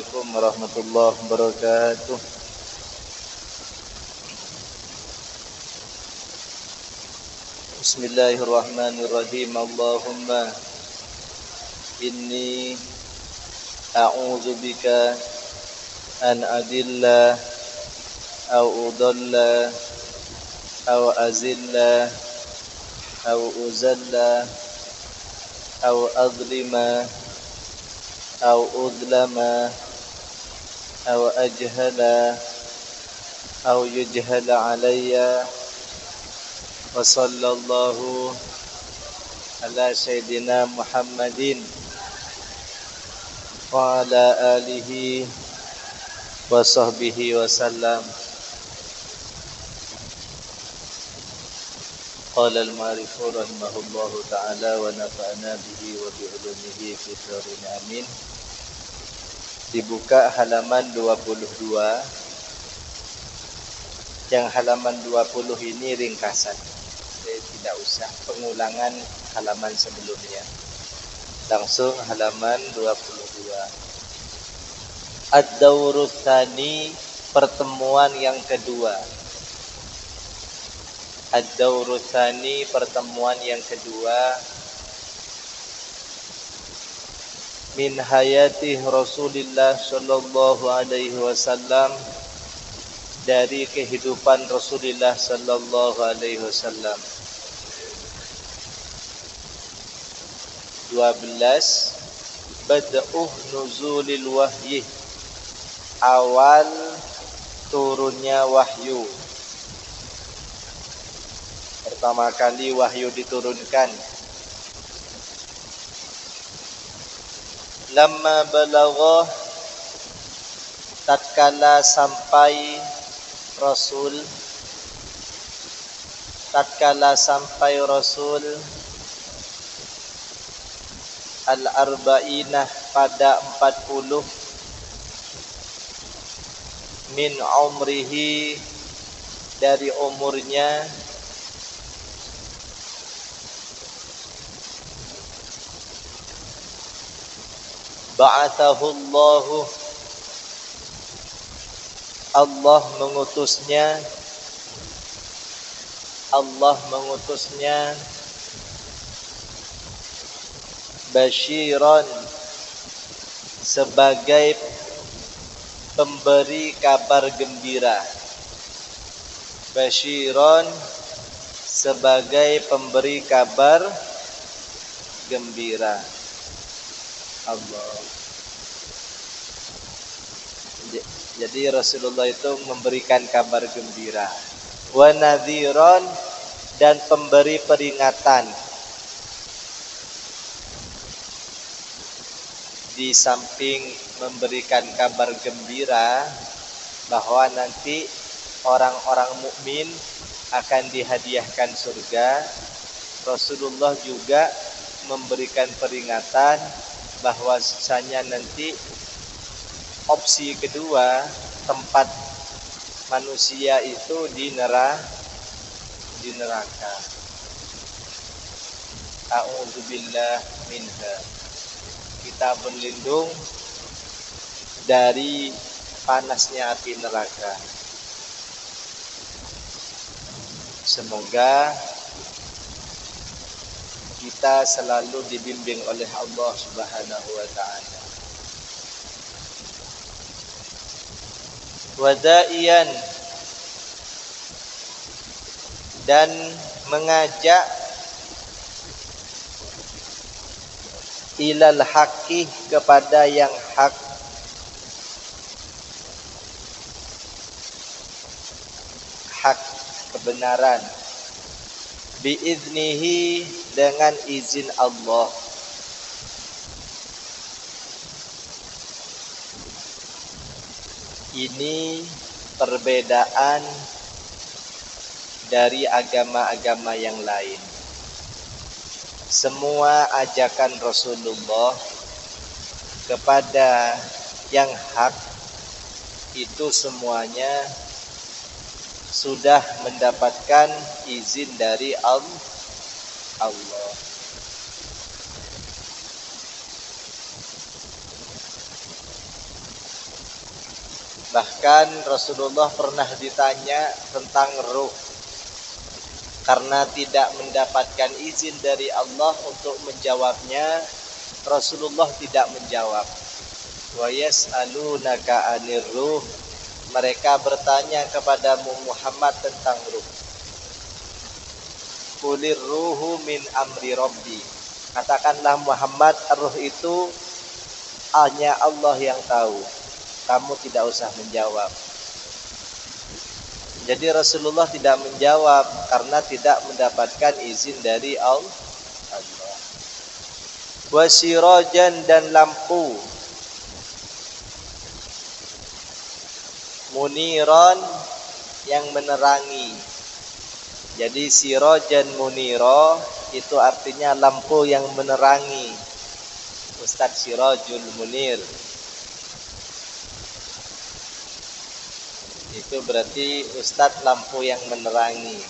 Assalamualaikum warahmatullahi wabarakatuh. Bismillahirrahmanirrahim. Allahumma inni a'udzubika an adilla au udalla au azilla au uzalla au adlima au udlama au ajhala au yujhala alayya. Wa sallallahu ala sayyidina Muhammadin wa ala alihi wa sahbihi wa sallam. Qala al-ma'rifu rahimahullahu ta'ala wa nafa'ana bihi wa bi'ulumihi fi darin amin. Dibuka halaman 22. Yang halaman 20 ini ringkasan. Jadi tidak usah pengulangan halaman sebelumnya. Langsung halaman 22. Ad-dawru tsani, pertemuan yang kedua. Ad-dawru tsani, pertemuan yang kedua. Min hayati Rasulillah sallallahu alaihi wasallam, dari kehidupan Rasulullah sallallahu alaihi wasallam. 12. Bad'uh nuzulil wahyi, awal turunnya wahyu. Pertama kali wahyu diturunkan. Lamma balagha, tatkala sampai Rasul, al-arba'inah, pada 40, min umrihi, dari umurnya, ba'athahu Allahu, Allah mengutusnya basyiran, sebagai pemberi kabar gembira. Basyiran, sebagai pemberi kabar gembira. Allah. Jadi Rasulullah itu memberikan kabar gembira. Wa nadhiran, dan pemberi peringatan. Di samping memberikan kabar gembira bahwa nanti orang-orang mukmin akan dihadiahkan surga, Rasulullah juga memberikan peringatan bahwa sisanya nanti opsi kedua, tempat manusia itu di neraka. A'udzubillah minha. Kita berlindung dari panasnya api neraka. Semoga kita selalu dibimbing oleh Allah Subhanahu wa ta'ala. Wada'iyan, dan mengajak ilal haqqi, kepada yang hak. Hak, kebenaran. Biiznihi, dengan izin Allah. Ini perbedaan dari agama-agama yang lain. Semua ajakan Rasulullah kepada yang hak itu semuanya sudah mendapatkan izin dari Allah. Bahkan Rasulullah pernah ditanya tentang ruh. Karena tidak mendapatkan izin dari Allah untuk menjawabnya, Rasulullah tidak menjawab. Wa yas'alunaka 'anir ruh. Mereka bertanya kepadamu Muhammad tentang ruh. Qulir ruhu min amri rabbi. Katakanlah Muhammad, ruh itu hanya Allah yang tahu. Kamu tidak usah menjawab. Jadi Rasulullah tidak menjawab karena tidak mendapatkan izin dari Allah. Wasirajan dan lampu. Muniran yang menerangi. Jadi sirajan munira itu artinya lampu yang menerangi. Ustadz Sirajul Munir. Itu berarti Ustadz lampu yang menerangi.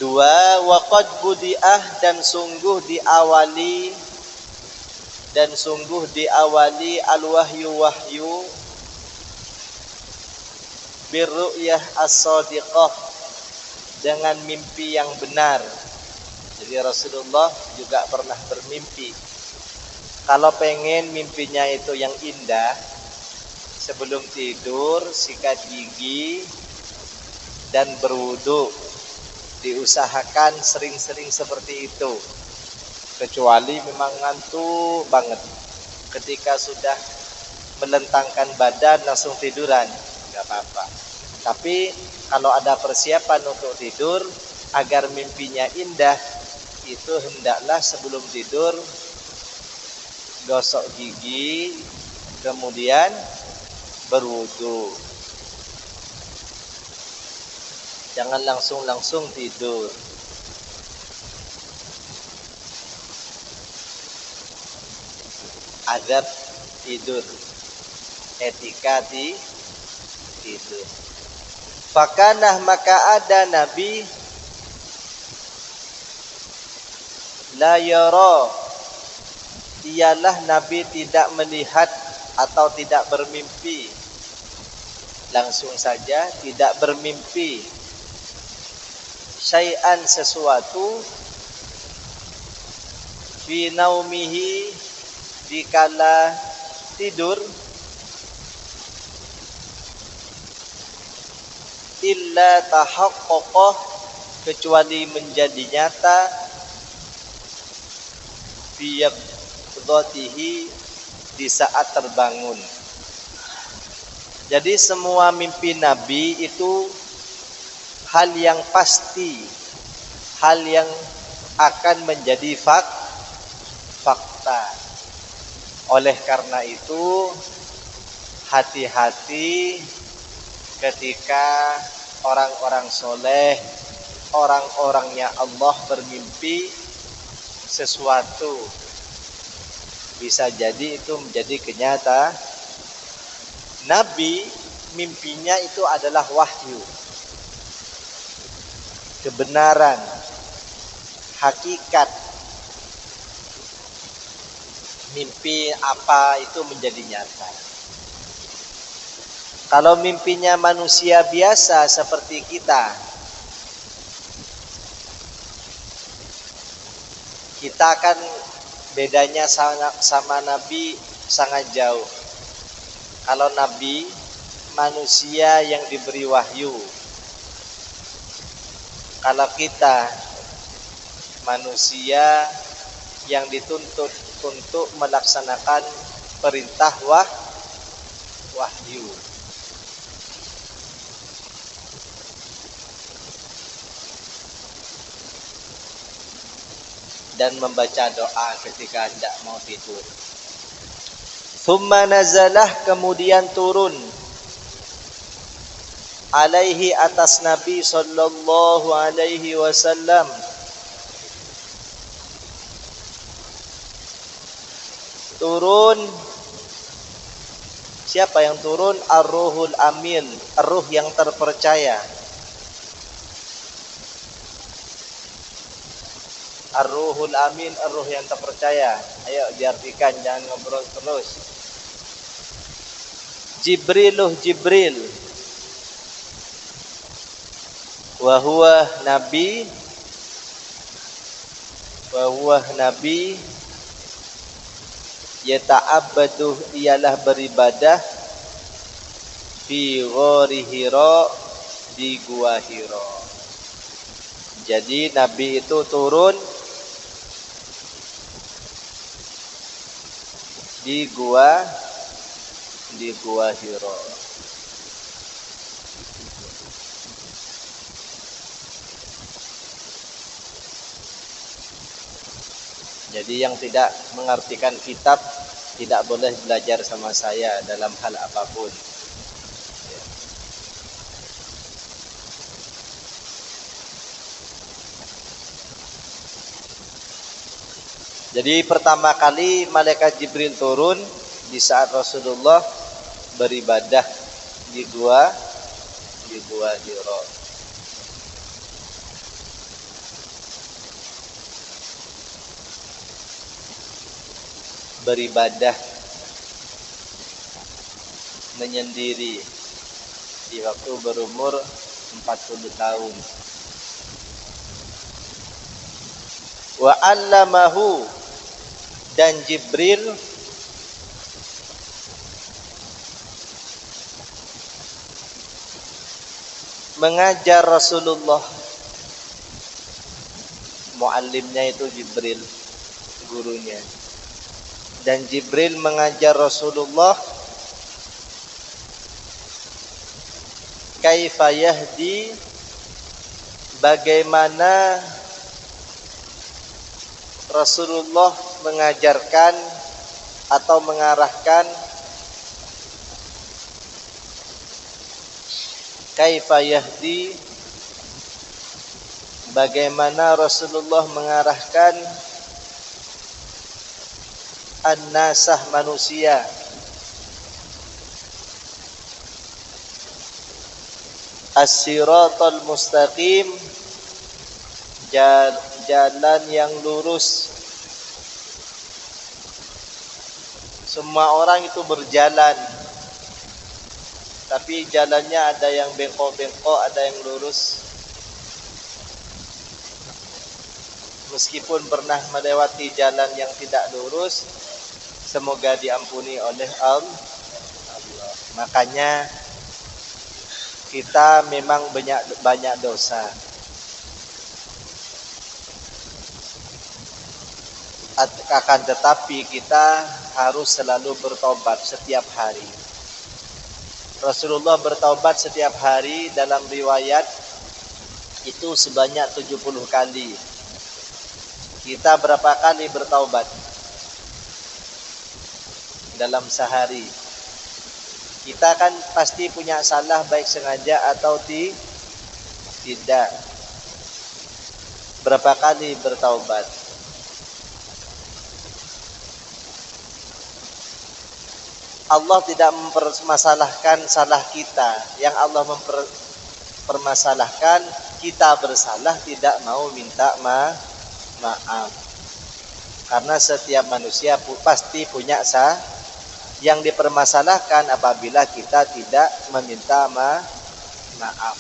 Dua, waqad budi'ah dan sungguh diawali al-wahyu birru'yah as-sadiqah dengan mimpi yang benar. Jadi Rasulullah juga pernah bermimpi. Kalau pengen mimpinya itu yang indah, sebelum tidur sikat gigi dan berwudu. Diusahakan sering-sering seperti itu. Kecuali memang ngantuk banget. Ketika sudah melentangkan badan langsung tiduran, enggak apa-apa. Tapi kalau ada persiapan untuk tidur agar mimpinya indah, itu hendaklah sebelum tidur gosok gigi, kemudian berwudu. Jangan langsung tidur. Adab tidur, etika tidur. Fakanah maka ada Nabi la yara, ialah Nabi tidak melihat atau tidak bermimpi. Langsung saja tidak bermimpi. Syai'an sesuatu fi naumihi dikala tidur illa tahaqqaqah kecuali menjadi nyata fi yaqdatihi di saat terbangun. Jadi semua mimpi Nabi itu hal yang pasti, hal yang akan menjadi fakta. Oleh karena itu hati-hati ketika orang-orang soleh, orang-orangnya Allah bermimpi sesuatu, bisa jadi itu menjadi kenyataan. Nabi mimpinya itu adalah wahyu, kebenaran, hakikat. Mimpi apa itu menjadi nyata. Kalau mimpinya manusia biasa seperti kita kan bedanya sama Nabi sangat jauh. Kalau Nabi manusia yang diberi wahyu, kalau kita manusia yang dituntut untuk melaksanakan perintah wahyu. Dan membaca doa ketika hendak mau tidur. Thumma nazalah, kemudian turun alaihi atas Nabi sallallahu alaihi wasallam turun. Siapa yang turun? Ar-Ruhul Amin, ruh yang terpercaya. Ar-Ruhul Amin, ar-Ruh yang terpercaya. Ayo diartikan, jangan ngobrol terus. Jibriluh Jibril. Wa huwa nabi. Wa huwa nabi. Yata'abbadu, ialah beribadah fi ghori Hira, di gua Hira. Jadi Nabi itu turun di gua Hira. Jadi yang tidak mengartikan kitab tidak boleh belajar sama saya dalam hal apapun. Jadi pertama kali malaikat Jibril turun di saat Rasulullah beribadah di gua Hira. Beribadah menyendiri di waktu berumur 40 tahun. Wa 'allamahu, dan Jibril mengajar Rasulullah. Muallimnya itu Jibril, gurunya. Dan Jibril mengajar Rasulullah kaifa yahdi, bagaimana Rasulullah mengajarkan atau mengarahkan, kaifa yahdi, bagaimana Rasulullah mengarahkan an-nasah, manusia, as-siratal mustaqim, jalan yang lurus. Semua orang itu berjalan, tapi jalannya ada yang bengkok-bengkok, ada yang lurus. Meskipun pernah melewati jalan yang tidak lurus, semoga diampuni oleh Allah. Makanya kita memang banyak dosa. Akan tetapi kita harus selalu bertobat setiap hari. Rasulullah bertobat setiap hari, dalam riwayat itu sebanyak 70 kali. Kita berapa kali bertaubat dalam sehari? Kita kan pasti punya salah, baik sengaja atau tidak. Berapa kali bertaubat? Allah tidak mempermasalahkan salah kita. Yang Allah mempermasalahkan kita bersalah tidak mau minta maaf. Karena setiap manusia pasti punya yang dipermasalahkan apabila kita tidak meminta maaf.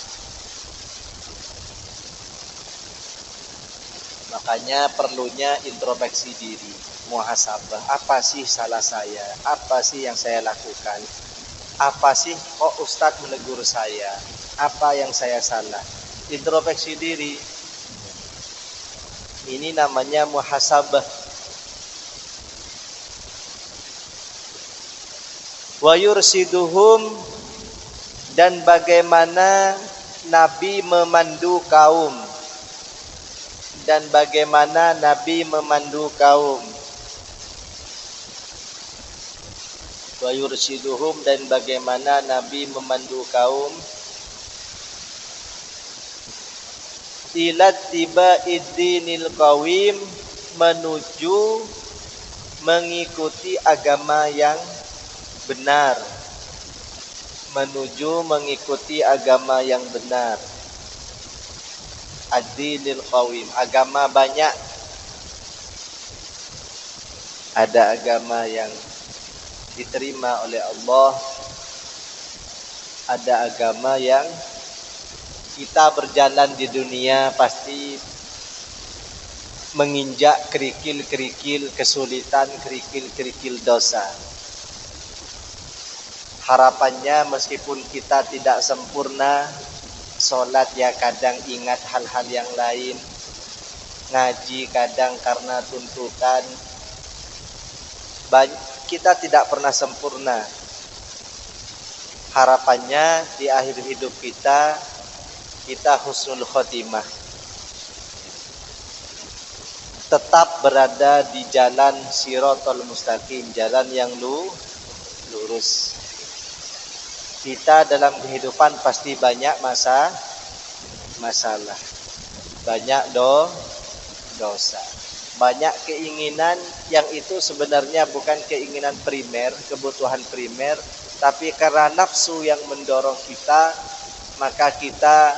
Makanya perlunya introspeksi diri, muhasabah. Apa sih salah saya? Apa sih yang saya lakukan? Apa sih kok Ustadz menegur saya? Apa yang saya salah? Introspeksi diri. Ini namanya muhasabah. Wa yursiduhum, dan bagaimana Nabi memandu kaum. Dan bagaimana Nabi memandu kaum. Wa yursiduhum, dan bagaimana Nabi memandu kaum. Ilat tiba iddinil qawim, menuju mengikuti agama yang benar. Menuju mengikuti agama yang benar. Ad-dinil qawim, agama banyak Ada agama yang diterima oleh Allah, ada agama yang kita berjalan di dunia pasti menginjak kerikil-kerikil kesulitan, kerikil-kerikil dosa. Harapannya meskipun kita tidak sempurna, sholat ya kadang ingat hal-hal yang lain, ngaji kadang karena tuntutan, kita tidak pernah sempurna. Harapannya di akhir hidup kita husnul khotimah, tetap berada di jalan siratal mustaqim, jalan yang lurus. Kita dalam kehidupan pasti banyak masalah, banyak dosa, banyak keinginan yang itu sebenarnya bukan keinginan primer, kebutuhan primer, tapi karena nafsu yang mendorong kita, maka kita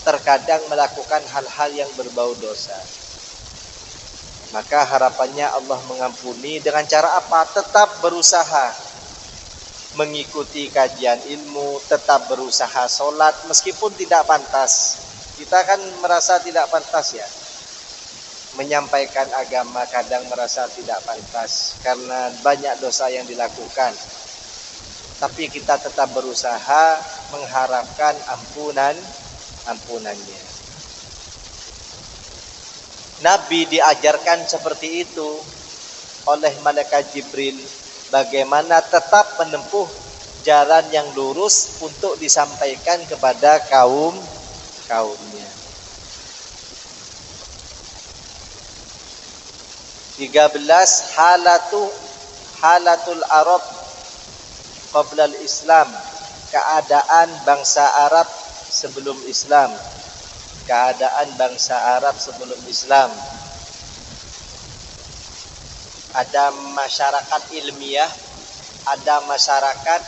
terkadang melakukan hal-hal yang berbau dosa. Maka harapannya Allah mengampuni dengan cara apa? Tetap berusaha mengikuti kajian ilmu, tetap berusaha sholat meskipun tidak pantas. Kita kan merasa tidak pantas ya, menyampaikan agama kadang merasa tidak pantas karena banyak dosa yang dilakukan. Tapi kita tetap berusaha mengharapkan ampunannya. Nabi diajarkan seperti itu oleh malaikat Jibril, bagaimana tetap menempuh jalan yang lurus untuk disampaikan kepada kaumnya. 13 halatul Arab qabla al-Islam, keadaan bangsa Arab sebelum Islam. Keadaan bangsa Arab sebelum Islam. Ada masyarakat ilmiah, ada masyarakat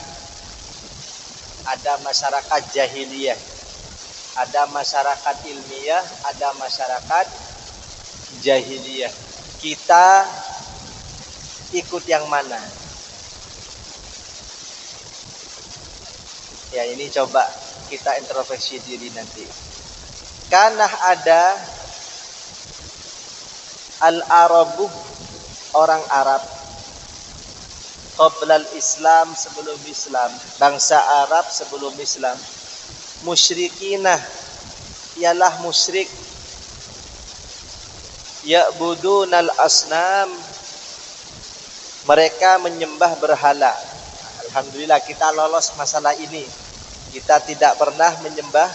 jahiliyah. Ada masyarakat ilmiah, ada masyarakat jahiliyah. Kita ikut yang mana? Ya, ini coba kita introspeksi diri nanti. Karena ada al-Arabu, orang Arab, qablal Islam, sebelum Islam, bangsa Arab sebelum Islam, musyrikinah, ialah musyrik, ya'budunal asnam, mereka menyembah berhala. Alhamdulillah kita lolos masalah ini, kita tidak pernah menyembah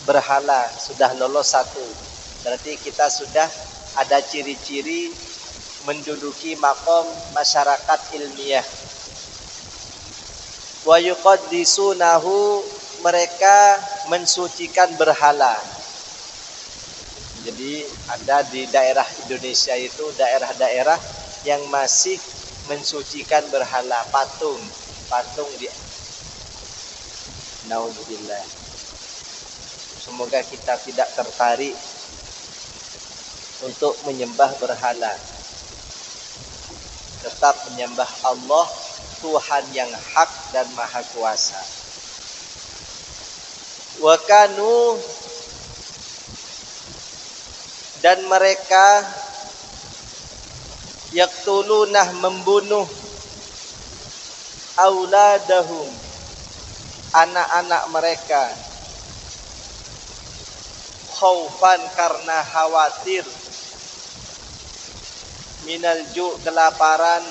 berhala, sudah lolos satu. Berarti kita sudah ada ciri-ciri menduduki makom masyarakat ilmiah. Wa yuqaddisunahu, mereka mensucikan berhala. Jadi ada di daerah Indonesia itu daerah-daerah yang masih mensucikan berhala, patung di naudzubillah. Semoga kita tidak tertarik untuk menyembah berhala. Tetap menyembah Allah, Tuhan yang hak dan maha kuasa. Wa kanu, dan mereka yaqtulunah, membunuh auladahum, anak-anak mereka, khaufan, karena khawatir, minal ju', kelaparan,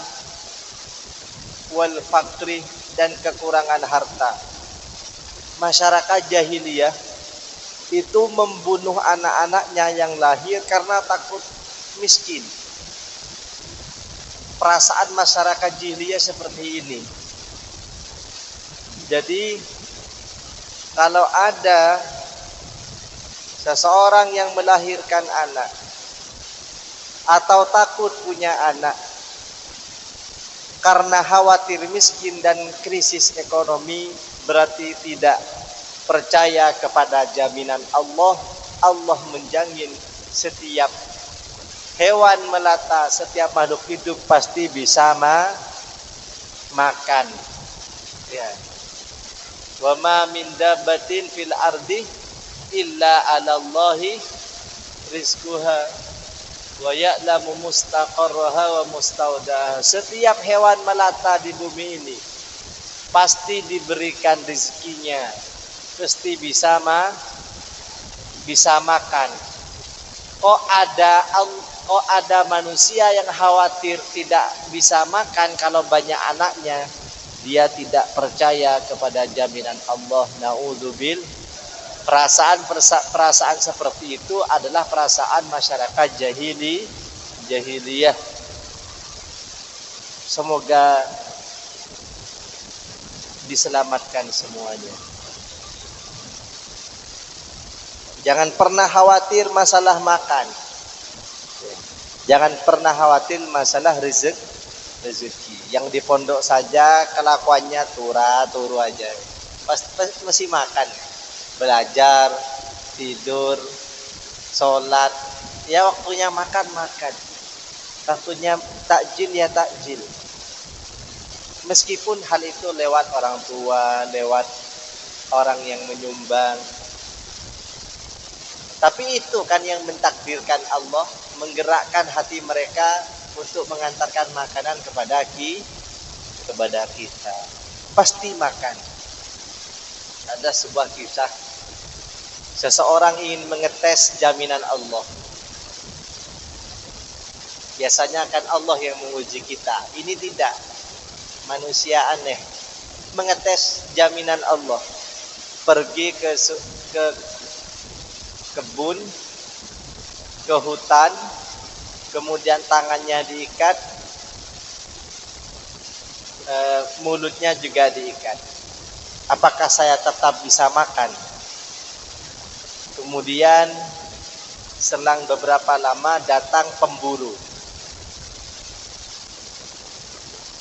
wal fakri, dan kekurangan harta. Masyarakat jahiliyah itu membunuh anak-anaknya yang lahir karena takut miskin. Perasaan masyarakat jahiliyah seperti ini. Jadi kalau ada seseorang yang melahirkan anak atau takut punya anak karena khawatir miskin dan krisis ekonomi, berarti tidak percaya kepada jaminan Allah. Allah menjamin setiap Hewan melata, setiap makhluk hidup pasti bisa makan. Ya. Wa ma min dabbatin fil ardi illa 'alallahi rizquha wa ya'lamu mustaqarraha wa mustaudaha. Setiap hewan melata di bumi ini pasti diberikan rezekinya, pasti bisa makan. Kok ada manusia yang khawatir tidak bisa makan kalau banyak anaknya? Dia tidak percaya kepada jaminan Allah. Naudzubil. Perasaan seperti itu adalah perasaan masyarakat jahiliyah. Semoga diselamatkan semuanya. Jangan pernah khawatir masalah makan. Jangan pernah khawatir masalah rezeki. Yang di pondok saja kelakuannya turu aja. Pasti masih makan. Belajar, tidur, sholat. Ya waktunya makan. Waktunya takjil ya takjil. Meskipun hal itu lewat orang tua, lewat orang yang menyumbang. Tapi itu kan yang mentakdirkan Allah, menggerakkan hati mereka untuk mengantarkan makanan kepada kita. Pasti makan. Ada sebuah kisah. Seseorang ingin mengetes jaminan Allah. Biasanya kan Allah yang menguji kita. Ini tidak. Manusia aneh. Mengetes jaminan Allah. Pergi ke kebun, ke hutan, kemudian tangannya diikat, mulutnya juga diikat. Apakah saya tetap bisa makan? Kemudian selang beberapa lama datang pemburu.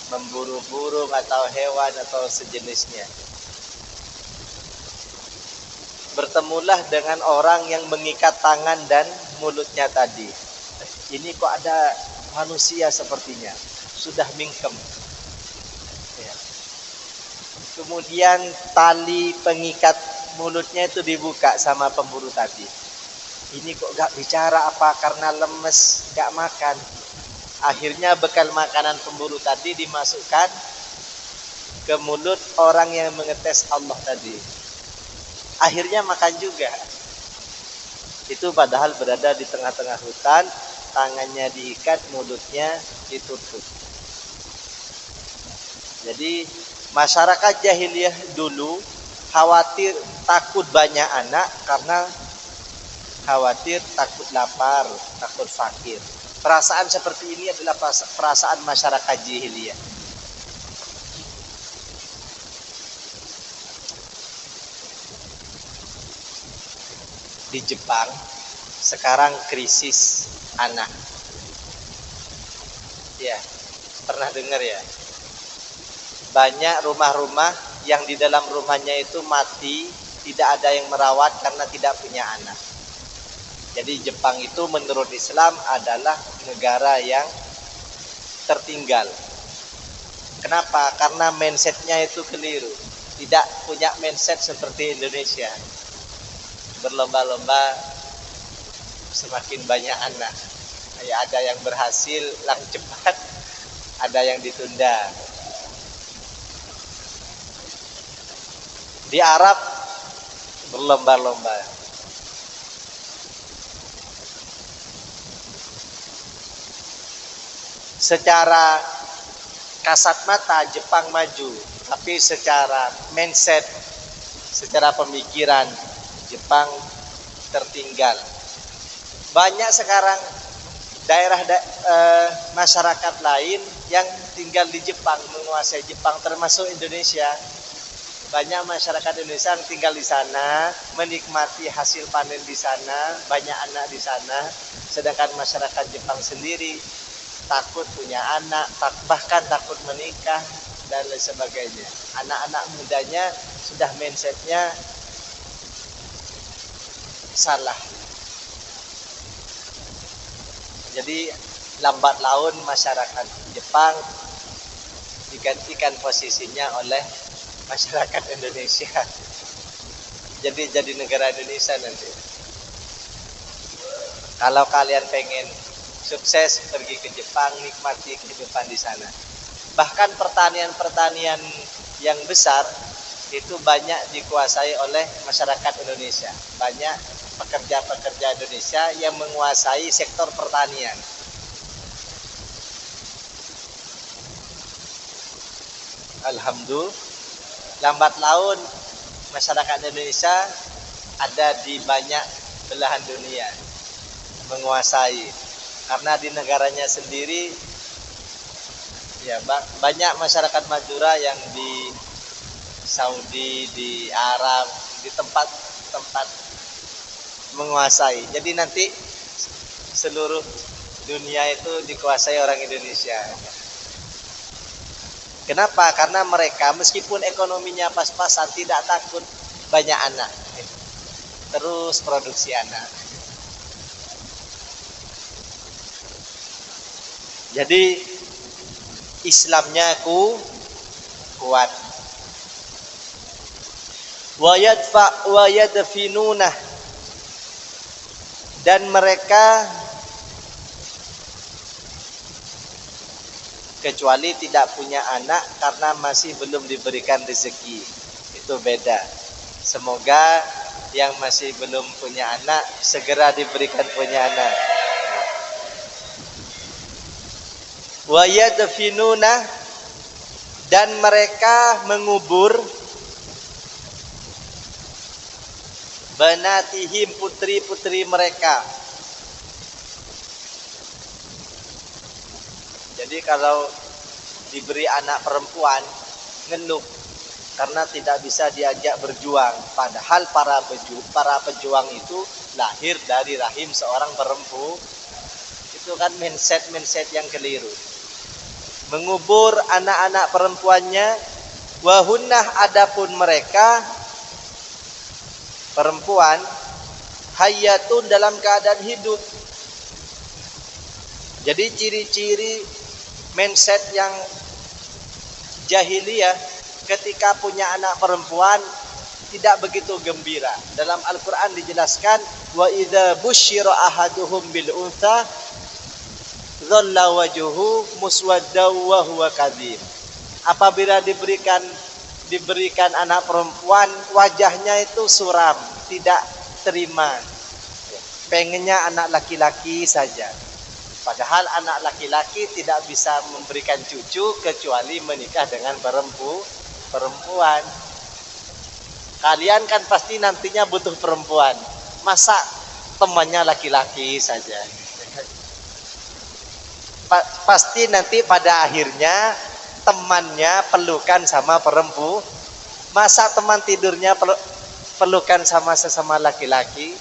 Memburu burung atau hewan atau sejenisnya. Bertemulah dengan orang yang mengikat tangan dan mulutnya tadi. Ini kok ada manusia sepertinya, sudah mingkem. Ya. Kemudian tali pengikat mulutnya itu dibuka sama pemburu tadi. Ini kok gak bicara apa karena lemes, gak makan. Akhirnya bekal makanan pemburu tadi dimasukkan ke mulut orang yang mengetes Allah tadi. Akhirnya makan juga. Itu padahal berada di tengah-tengah hutan, tangannya diikat, mulutnya ditutup. Jadi masyarakat jahiliyah dulu khawatir takut banyak anak karena khawatir takut lapar, takut fakir. Perasaan seperti ini adalah perasaan masyarakat jahiliyah. Di Jepang sekarang krisis anak. Ya, pernah dengar ya? Banyak rumah-rumah yang di dalam rumahnya itu mati, tidak ada yang merawat karena tidak punya anak. Jadi Jepang itu menurut Islam adalah negara yang tertinggal. Kenapa? Karena mindsetnya itu keliru. Tidak punya mindset seperti Indonesia. Berlomba-lomba semakin banyak anak. Ya, ada yang berhasil langsung cepat, ada yang ditunda. Di Arab berlomba-lomba. Secara kasat mata Jepang maju, tapi secara mindset, secara pemikiran Jepang tertinggal. Banyak sekarang masyarakat lain yang tinggal di Jepang, menguasai Jepang, termasuk Indonesia. Banyak masyarakat Indonesia yang tinggal di sana, menikmati hasil panen di sana, banyak anak di sana. Sedangkan masyarakat Jepang sendiri takut punya anak, bahkan takut menikah dan lain sebagainya. Anak-anak mudanya sudah mindsetnya salah. Jadi lambat laun masyarakat Jepang digantikan posisinya oleh masyarakat Indonesia. Jadi negara Indonesia nanti. Kalau kalian pengen sukses, pergi ke Jepang, nikmati kehidupan di sana. Bahkan pertanian yang besar itu banyak dikuasai oleh masyarakat Indonesia. Banyak pekerja-pekerja Indonesia yang menguasai sektor pertanian. Alhamdulillah, lambat laun masyarakat Indonesia ada di banyak belahan dunia, menguasai. Karena di negaranya sendiri ya banyak masyarakat Madura yang di Saudi, di Arab, di tempat-tempat menguasai. Jadi nanti seluruh dunia itu dikuasai orang Indonesia. Kenapa? Karena mereka meskipun ekonominya pas-pasan tidak takut banyak anak. Terus produksi anak. Jadi Islamnya kuat. Wa yadfinunah, dan mereka kecuali tidak punya anak karena masih belum diberikan rezeki. Itu beda. Semoga yang masih belum punya anak segera diberikan punya anak. Wa yadfinuna, dan mereka mengubur banatihim, putri-putri mereka. Jadi kalau diberi anak perempuan ngeluh karena tidak bisa diajak berjuang, padahal para pejuang itu lahir dari rahim seorang perempuan. Itu kan mindset yang keliru. Mengubur anak-anak perempuannya, wahunnah, adapun mereka perempuan hayatun, dalam keadaan hidup. Jadi ciri-ciri mindset yang jahiliyah ketika punya anak perempuan tidak begitu gembira. Dalam Al-Quran dijelaskan, wa idza busyira ahaduhum bil untha dhalla wajhuhu muswaddaw wa huwa kadhib. Apabila diberikan anak perempuan, wajahnya itu suram, tidak terima. Pengennya anak laki-laki saja. Padahal anak laki-laki tidak bisa memberikan cucu kecuali menikah dengan perempuan. Kalian kan pasti nantinya butuh perempuan. Masa temannya laki-laki saja? Pasti nanti pada akhirnya temannya pelukan sama perempuan. Masa teman tidurnya pelukan sama sesama laki-laki?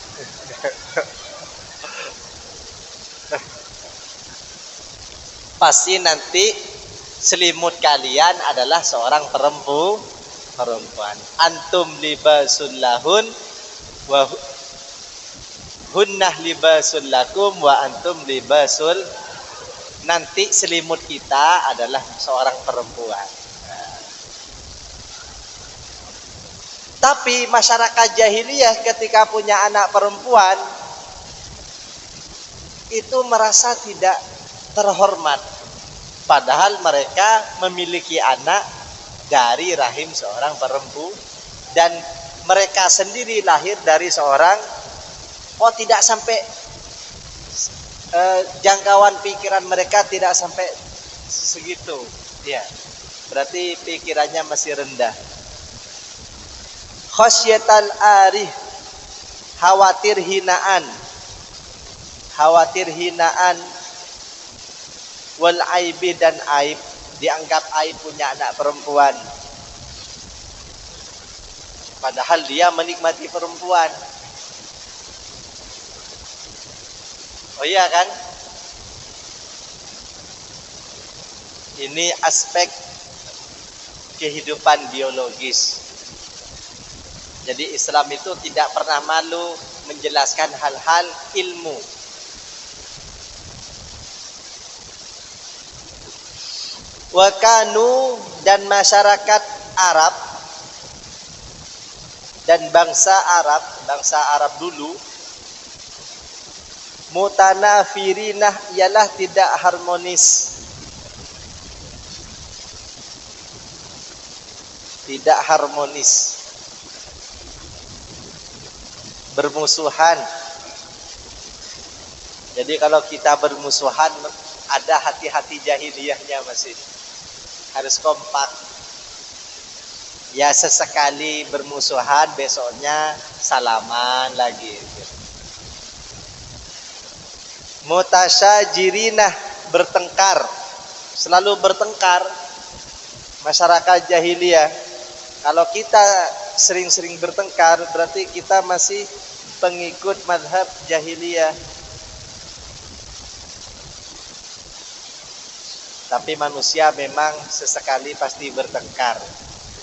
Pasti nanti selimut kalian adalah seorang perempuan. Antum libasul lahun wa hunnah libasul lakum wa antum libasul. Nanti selimut kita adalah seorang perempuan. Tapi masyarakat jahiliyah ketika punya anak perempuan itu merasa tidak terhormat, padahal mereka memiliki anak dari rahim seorang perempuan dan mereka sendiri lahir dari seorang. Tidak sampai jangkauan pikiran mereka tidak sampai segitu, ya. Berarti pikirannya masih rendah. Khasyatal arih, khawatir hinaan, wal aibi, dan aib, dianggap aib punya anak perempuan. Padahal dia menikmati perempuan. Oh iya kan? Ini aspek kehidupan biologis. Jadi Islam itu tidak pernah malu menjelaskan hal-hal ilmu. Wa kanu, dan masyarakat Arab dan bangsa Arab dulu, mutanafirinah, ialah tidak harmonis, bermusuhan. Jadi kalau kita bermusuhan, ada hati-hati jahiliyahnya masih. Harus kompak. Ya sesekali bermusuhan, besoknya salaman lagi. Mutasyajirinah, bertengkar, selalu bertengkar. Masyarakat jahiliyah, kalau kita sering-sering bertengkar, berarti kita masih pengikut mazhab jahiliyah. Tapi manusia memang sesekali pasti bertengkar.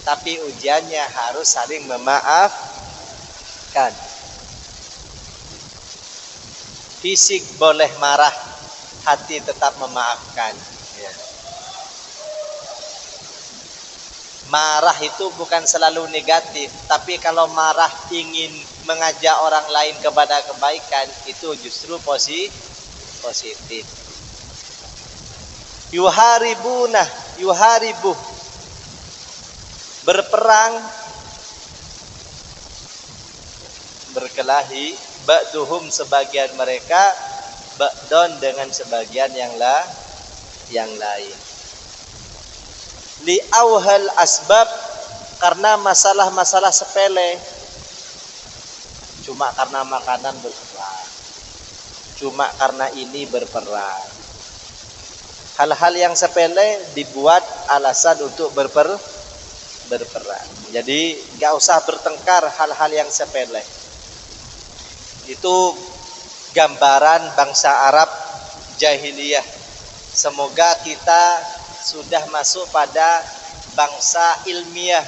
Tapi ujiannya harus saling memaafkan. Fisik boleh marah, hati tetap memaafkan. Ya. Marah itu bukan selalu negatif, tapi kalau marah ingin mengajak orang lain kepada kebaikan, itu justru positif. Yuharibu, berperang, berkelahi, ba'duhum, sebagian mereka, ba'don, dengan sebagian yang lain. Li'auhal asbab, karena masalah-masalah sepele. Cuma karena makanan berperang, cuma karena ini berperang. Hal-hal yang sepele dibuat alasan untuk berperang. Jadi gak usah bertengkar hal-hal yang sepele. Itu gambaran bangsa Arab jahiliyah. Semoga kita sudah masuk pada bangsa ilmiah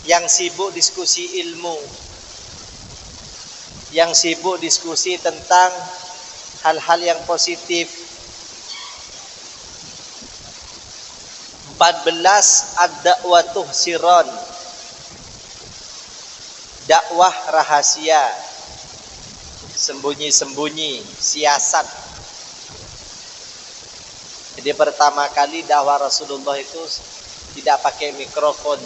yang sibuk diskusi ilmu, yang sibuk diskusi tentang hal-hal yang positif. 14 ad-da'watuh sirron, dakwah rahasia, sembunyi-sembunyi, siasat. Jadi pertama kali dakwah Rasulullah itu tidak pakai mikrofon,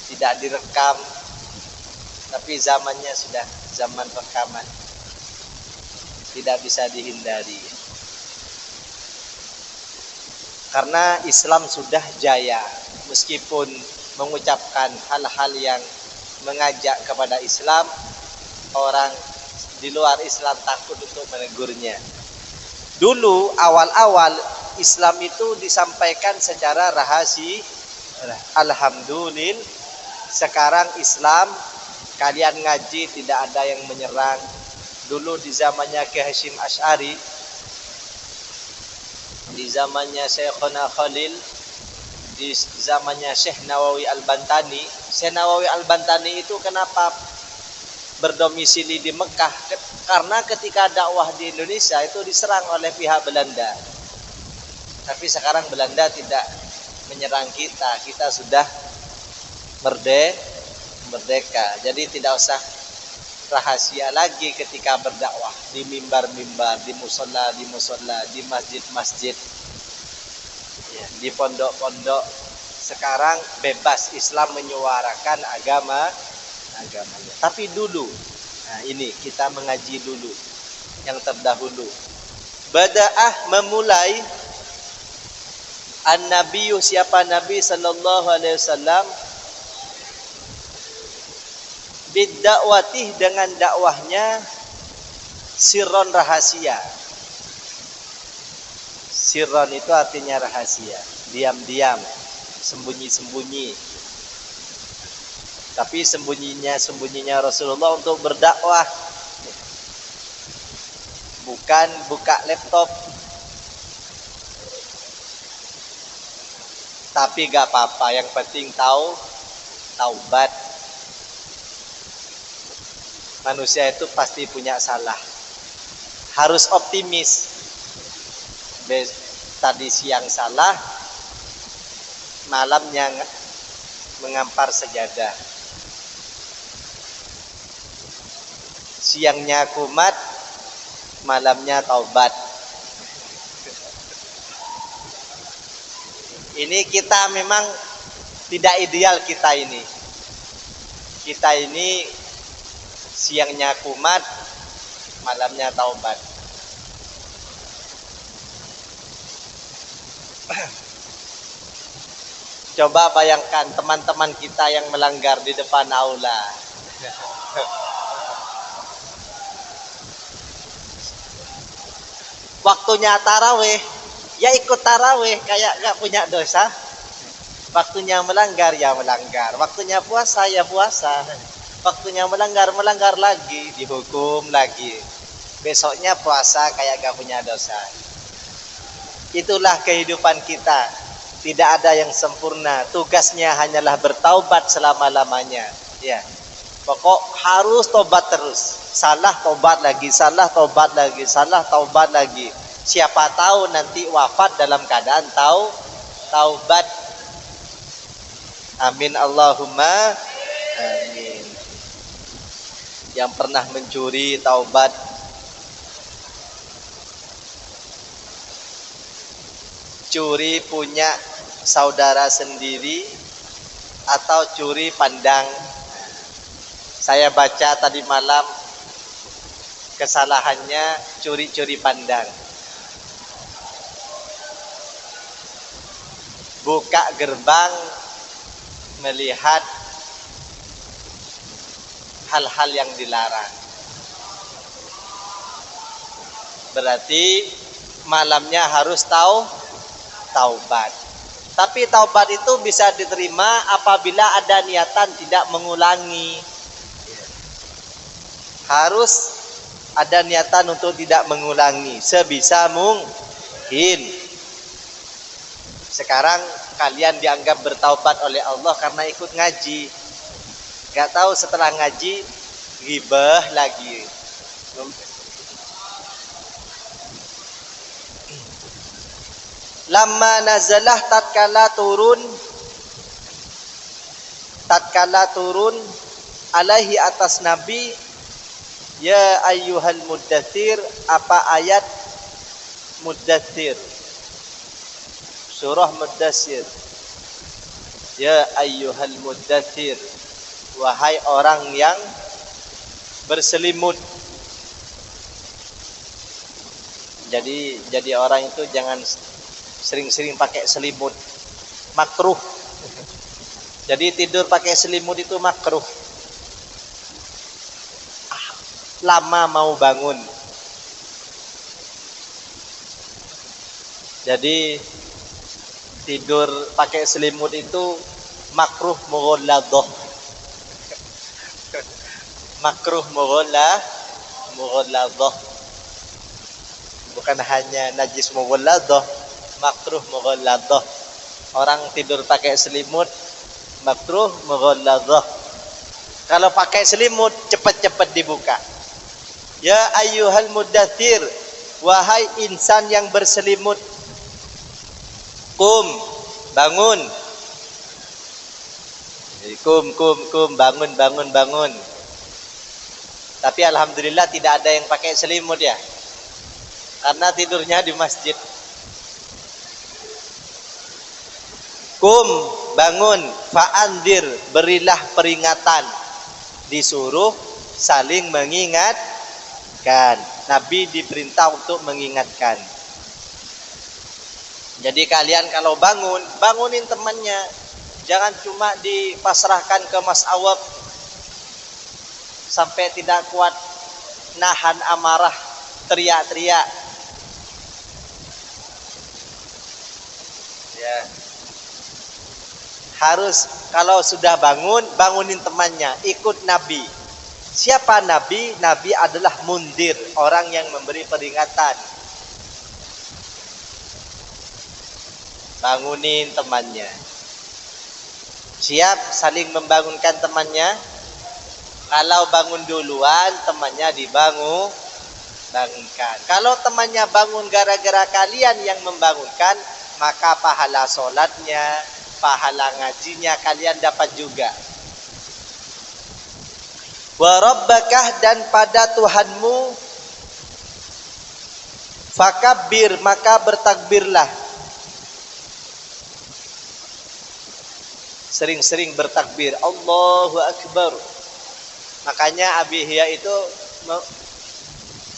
tidak direkam, tapi zamannya sudah zaman rekaman, tidak bisa dihindari. Karena Islam sudah jaya, meskipun mengucapkan hal-hal yang mengajak kepada Islam, orang di luar Islam takut untuk menegurnya. Dulu awal-awal Islam itu disampaikan secara rahasia. Alhamdulillah, sekarang Islam kalian ngaji tidak ada yang menyerang. Dulu di zamannya Kiai Hasyim Asy'ari, di zamannya Syekhona Khalil, di zamannya Syekh Nawawi Al-Bantani. Syekh Nawawi Al-Bantani itu kenapa berdomisili di Mekah? Karena ketika dakwah di Indonesia itu diserang oleh pihak Belanda. Tapi sekarang Belanda tidak menyerang kita. Kita sudah merdeka. Jadi tidak usah rahasia lagi ketika berdakwah di mimbar-mimbar, di musola, di masjid-masjid, ya, di pondok-pondok. Sekarang bebas Islam menyuarakan agamanya. Tapi dulu, nah ini kita mengaji dulu yang terdahulu. Bada'ah, memulai, an-nabiyyu, siapa Nabi sallallahu alaihi wasallam, bid-da'watih, dengan dakwahnya, sirron, rahasia. Sirron itu artinya rahasia, diam-diam, sembunyi-sembunyi. Tapi sembunyinya Rasulullah untuk berdakwah, bukan buka laptop. Tapi gak apa-apa, yang penting taubat. Manusia itu pasti punya salah. Harus optimis. Tadi siang salah, malamnya mengampar sejadah, siangnya kumat, malamnya taubat. Ini kita memang tidak ideal kita ini. Kita ini siangnya kumat, malamnya taubat. Coba bayangkan teman-teman kita yang melanggar di depan aula. Waktunya taraweh, ya ikut taraweh kayak gak punya dosa. Waktunya melanggar, ya melanggar. Waktunya puasa, ya puasa. Waktunya melanggar, melanggar lagi, dihukum lagi. Besoknya puasa kayak gak punya dosa. Itulah kehidupan kita. Tidak ada yang sempurna. Tugasnya hanyalah bertaubat selama-lamanya. Ya. Pokok harus tobat terus. Salah tobat lagi, salah tobat lagi, salah tobat lagi. Siapa tahu nanti wafat dalam keadaan taubat. Amin Allahumma amin. Yang pernah mencuri taubat. Curi punya saudara sendiri atau curi pandang. Saya baca tadi malam kesalahannya curi-curi pandang. Buka gerbang melihat hal-hal yang dilarang. Berarti malamnya harus taubat. Tapi taubat itu bisa diterima apabila ada niatan tidak mengulangi. Harus ada niatan untuk tidak mengulangi sebisa mungkin. Sekarang kalian dianggap bertaubat oleh Allah karena ikut ngaji. Gak tahu setelah ngaji ghibah lagi. Lama nazalah tatkala turun alaihi atas Nabi, ya ayyuhal muddathir, apa ayat muddathir? Surah Muddathir. Ya ayyuhal muddathir, wahai orang yang berselimut. Jadi orang itu jangan sering-sering pakai selimut, makruh. Jadi tidur pakai selimut itu makruh. Lama mau bangun. Jadi tidur pakai selimut itu makruh mughalladah. Makruh mughalladah. Bukan hanya najis mughalladah, makruh mughalladah. Orang tidur pakai selimut makruh mughalladah. Kalau pakai selimut cepat-cepat dibuka. Ya ayyuhal muddathir, wahai insan yang berselimut, kum, bangun. Jadi kum, bangun. Tapi alhamdulillah tidak ada yang pakai selimut ya. Karena tidurnya di masjid. Kum, bangun, fa'andir, berilah peringatan. Disuruh saling mengingatkan. Nabi diperintah untuk mengingatkan. Jadi kalian kalau bangunin temannya. Jangan cuma dipasrahkan ke Mas Awab sampai tidak kuat nahan amarah, teriak-teriak. Ya. Harus kalau sudah bangunin temannya, ikut Nabi. Siapa Nabi? Nabi adalah mundir, orang yang memberi peringatan. Bangunin temannya. Siap saling membangunkan temannya. Kalau bangun duluan, temannya bangunkan. Kalau temannya bangun gara-gara kalian yang membangunkan, maka pahala sholatnya, pahala ngajinya kalian dapat juga. Wa rabbakah, dan pada Tuhanmu, fakabbir, maka bertakbirlah. Sering-sering bertakbir, Allahu Akbar. Makanya Abi Ihya itu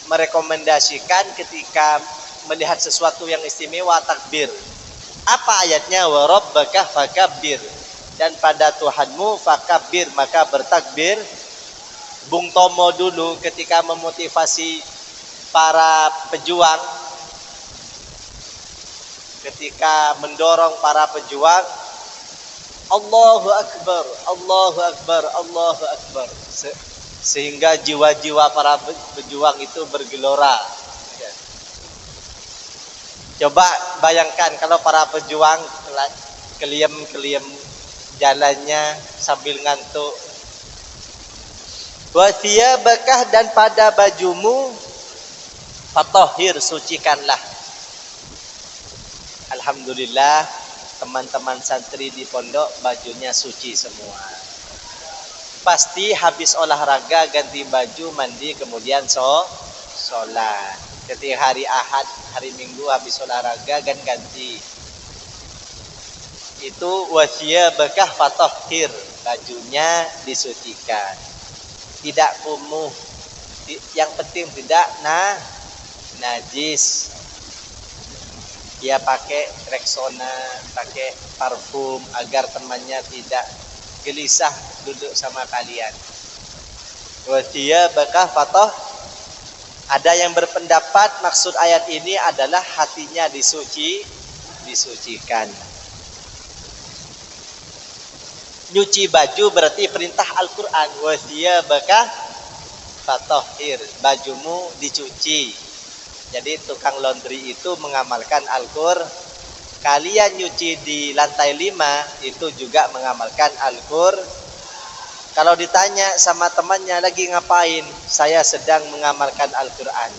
merekomendasikan ketika melihat sesuatu yang istimewa takbir. Apa ayatnya? Wa rabbaka fakabbir, dan pada Tuhanmu fakabbir, maka bertakbir. Bung Tomo dulu ketika memotivasi para pejuang, ketika mendorong para pejuang, Allahu Akbar, Allahu Akbar, Allahu Akbar, sehingga jiwa-jiwa para pejuang itu bergelora. Coba bayangkan kalau para pejuang keliem-keliem jalannya sambil ngantuk. Wa thiyabakah, dan pada bajumu, fatahhir, sucikanlah. Alhamdulillah, teman-teman santri di pondok bajunya suci semua. Pasti habis olahraga ganti baju, mandi, kemudian sholat. Ketika hari Ahad, hari Minggu habis olahraga ganti. Itu wa thiyabakah fatahhir, bajunya disucikan. Tidak kumuh, yang penting tidak najis. Dia pakai Rexona, pakai parfum agar temannya tidak gelisah duduk sama kalian. Wa thiyabaka fatah. Ada yang berpendapat maksud ayat ini adalah hatinya disucikan. Nyuci baju berarti perintah Al-Quran. Wa thiyabaka fatahhir, bajumu dicuci. Jadi tukang laundry itu mengamalkan Al-Quran. Kalian nyuci di lantai 5 itu juga mengamalkan Al-Quran. Kalau ditanya sama temannya lagi ngapain, saya sedang mengamalkan Al-Quran.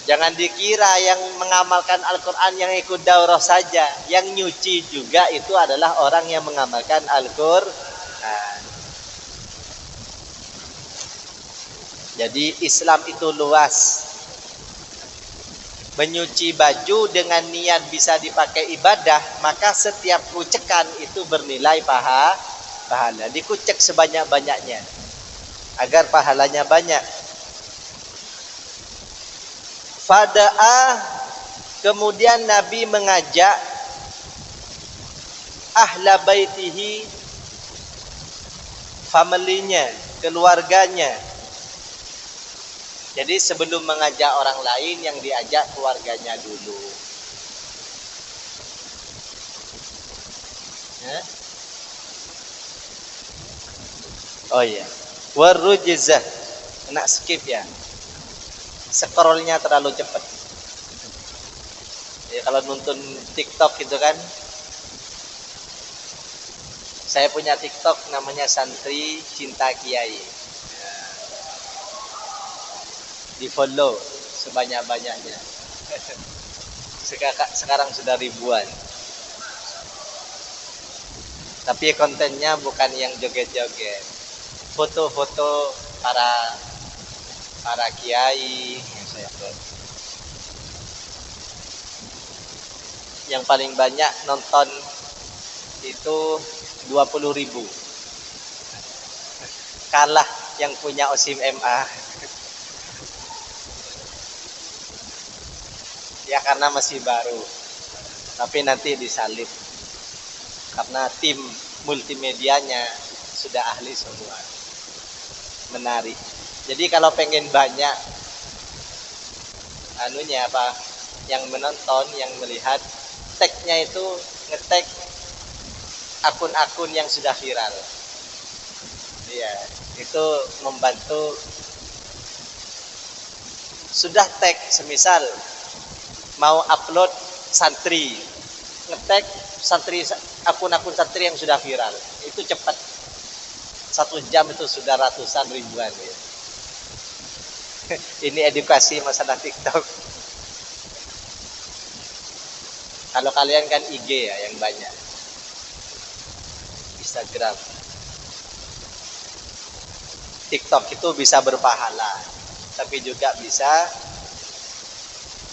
Jangan dikira yang mengamalkan Al-Quran yang ikut daurah saja. Yang nyuci juga itu adalah orang yang mengamalkan Al-Quran. Jadi Islam itu luas. Menyuci baju dengan niat bisa dipakai ibadah, maka setiap kucekan itu bernilai pahala. Dikucek sebanyak-banyaknya agar pahalanya banyak. Fada'a, kemudian Nabi mengajak ahla baitihi, familinya, keluarganya. Jadi sebelum mengajak orang lain, yang diajak keluarganya dulu. Oh iya, warujizah, nak skip ya. Scrollnya terlalu cepat. Ya, kalau nonton TikTok gitu kan. Saya punya TikTok namanya Santri Cinta Kiai. Di follow sebanyak-banyaknya. Sekarang sudah ribuan. Tapi kontennya bukan yang joget-joget. Foto-foto para kiai yang saya buat. Yang paling banyak nonton itu 20.000. Kalah yang punya Osim MA. Ya karena masih baru. Tapi nanti disalib. Karena tim multimedianya sudah ahli semua. Menarik. Jadi kalau pengen banyak yang menonton, yang melihat, tagnya itu ngetag akun-akun yang sudah viral. Iya, itu membantu. Sudah tag, semisal mau upload santri, ngetag santri, akun-akun santri yang sudah viral, itu cepat. 1 jam itu sudah ratusan ribuan ya. Ini edukasi masalah TikTok. Kalau kalian kan IG ya yang banyak. Instagram. TikTok itu bisa berpahala, tapi juga bisa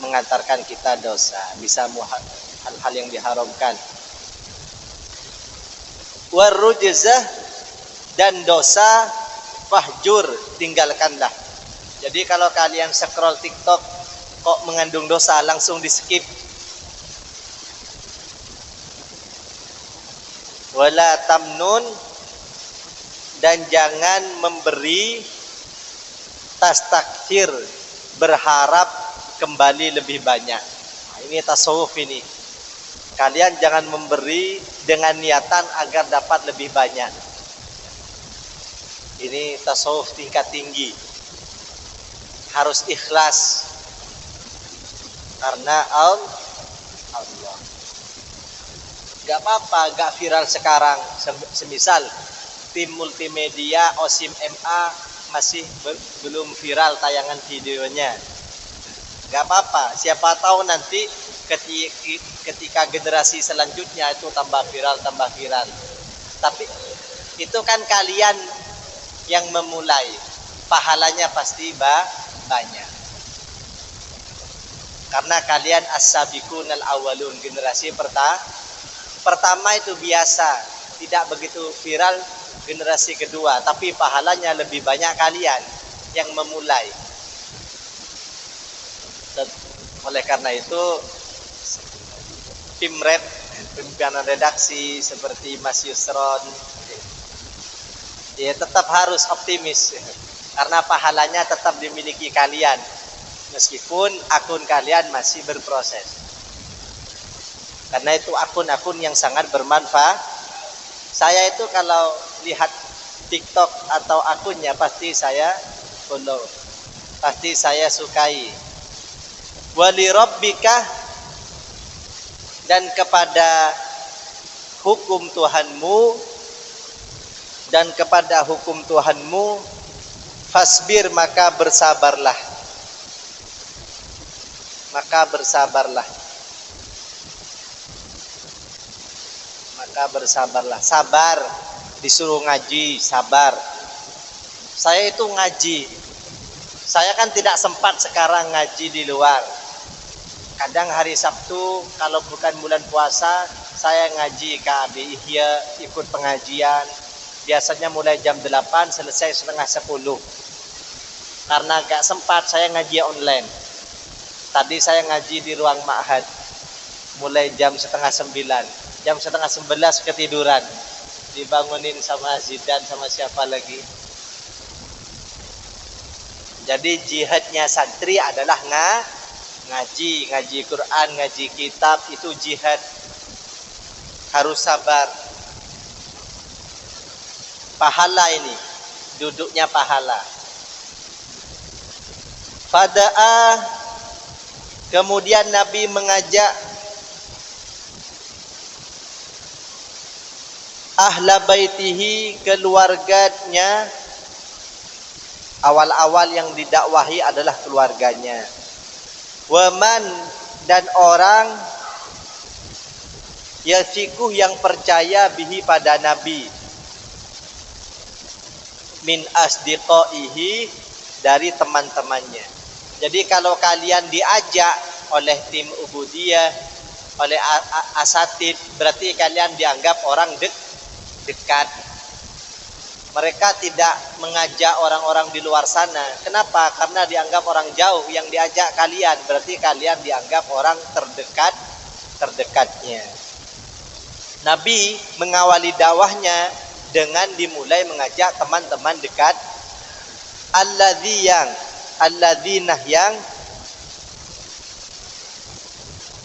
mengantarkan kita dosa, bisa hal-hal yang diharamkan. Warujzah, dan dosa fahjur, tinggalkanlah. Jadi kalau kalian scroll TikTok kok mengandung dosa, langsung di skip. Wala tamnun, dan jangan memberi tastakthir, berharap kembali lebih banyak. Nah, ini tasawuf ini. Kalian jangan memberi dengan niatan agar dapat lebih banyak. Ini tasawuf tingkat tinggi. Harus ikhlas karena Allah. Gak apa-apa, gak viral sekarang. Semisal tim multimedia OSIM MA masih belum viral tayangan videonya. Gak apa-apa, siapa tahu nanti ketika generasi selanjutnya itu tambah viral. Tapi itu kan kalian yang memulai, pahalanya pasti banyak. Karena kalian as-sabiqunal awwalun, generasi pertama itu biasa, tidak begitu viral. Generasi kedua, tapi pahalanya lebih banyak kalian yang memulai. Dan oleh karena itu tim red, pimpinan redaksi seperti Mas Yusron, ya tetap harus optimis karena pahalanya tetap dimiliki kalian meskipun akun kalian masih berproses. Karena itu akun-akun yang sangat bermanfaat. Saya itu kalau lihat TikTok atau akunnya pasti saya follow, pasti saya sukai. Wali rabbika, dan kepada hukum Tuhanmu, dan kepada hukum Tuhanmu fasbir, maka bersabarlah. Sabar, disuruh ngaji, sabar. Saya itu ngaji, saya kan tidak sempat sekarang ngaji di luar. Kadang hari Sabtu kalau bukan bulan puasa, saya ngaji ke AB Ihya, ikut pengajian. Biasanya mulai jam 8 selesai setengah 10. Karena gak sempat, saya ngaji online. Tadi saya ngaji di ruang ma'had mulai jam setengah 9. Jam setengah 11 ketiduran, dibangunin sama Zidan sama siapa lagi. Jadi jihadnya santri adalah ngaji Quran, ngaji kitab, itu jihad. Harus sabar. Pahala ini, duduknya pahala. Fada'a, kemudian Nabi mengajak ahla baitihi, keluarganya. Awal-awal yang didakwahi adalah keluarganya. Waman, dan orang yasiku, yang percaya bihi, pada Nabi, min asdiqaihi, dari teman-temannya. Jadi kalau kalian diajak oleh tim Ubudiyah, oleh asatid, berarti kalian dianggap orang dekat. Mereka tidak mengajak orang-orang di luar sana. Kenapa? Karena dianggap orang jauh. Yang diajak kalian, berarti kalian dianggap orang terdekatnya. Nabi mengawali dakwahnya dengan dimulai mengajak teman-teman dekat. Alladzina yang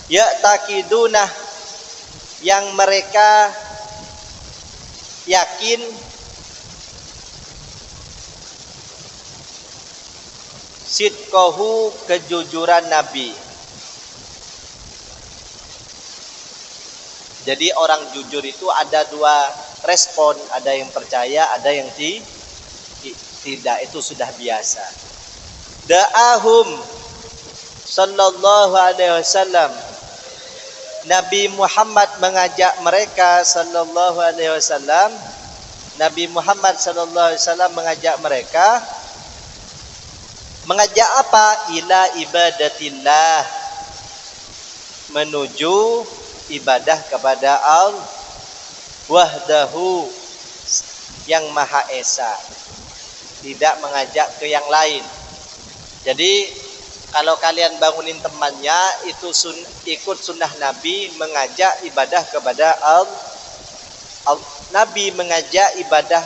ya'taqiduna, yang mereka yakin sidqahu, kejujuran Nabi. Jadi orang jujur itu ada dua respon, ada yang percaya, ada yang tidak. Itu sudah biasa. Da'ahum sallallahu alaihi wasallam, Nabi Muhammad mengajak mereka sallallahu alaihi wasallam. Nabi Muhammad sallallahu alaihi wasallam mengajak mereka, mengajak apa? Ila ibadatillah, menuju ibadah kepada Allah wahdahu, yang Maha Esa, tidak mengajak ke yang lain. Jadi kalau kalian bangunin temannya itu ikut sunnah Nabi, mengajak ibadah kepada Allah. Nabi mengajak ibadah,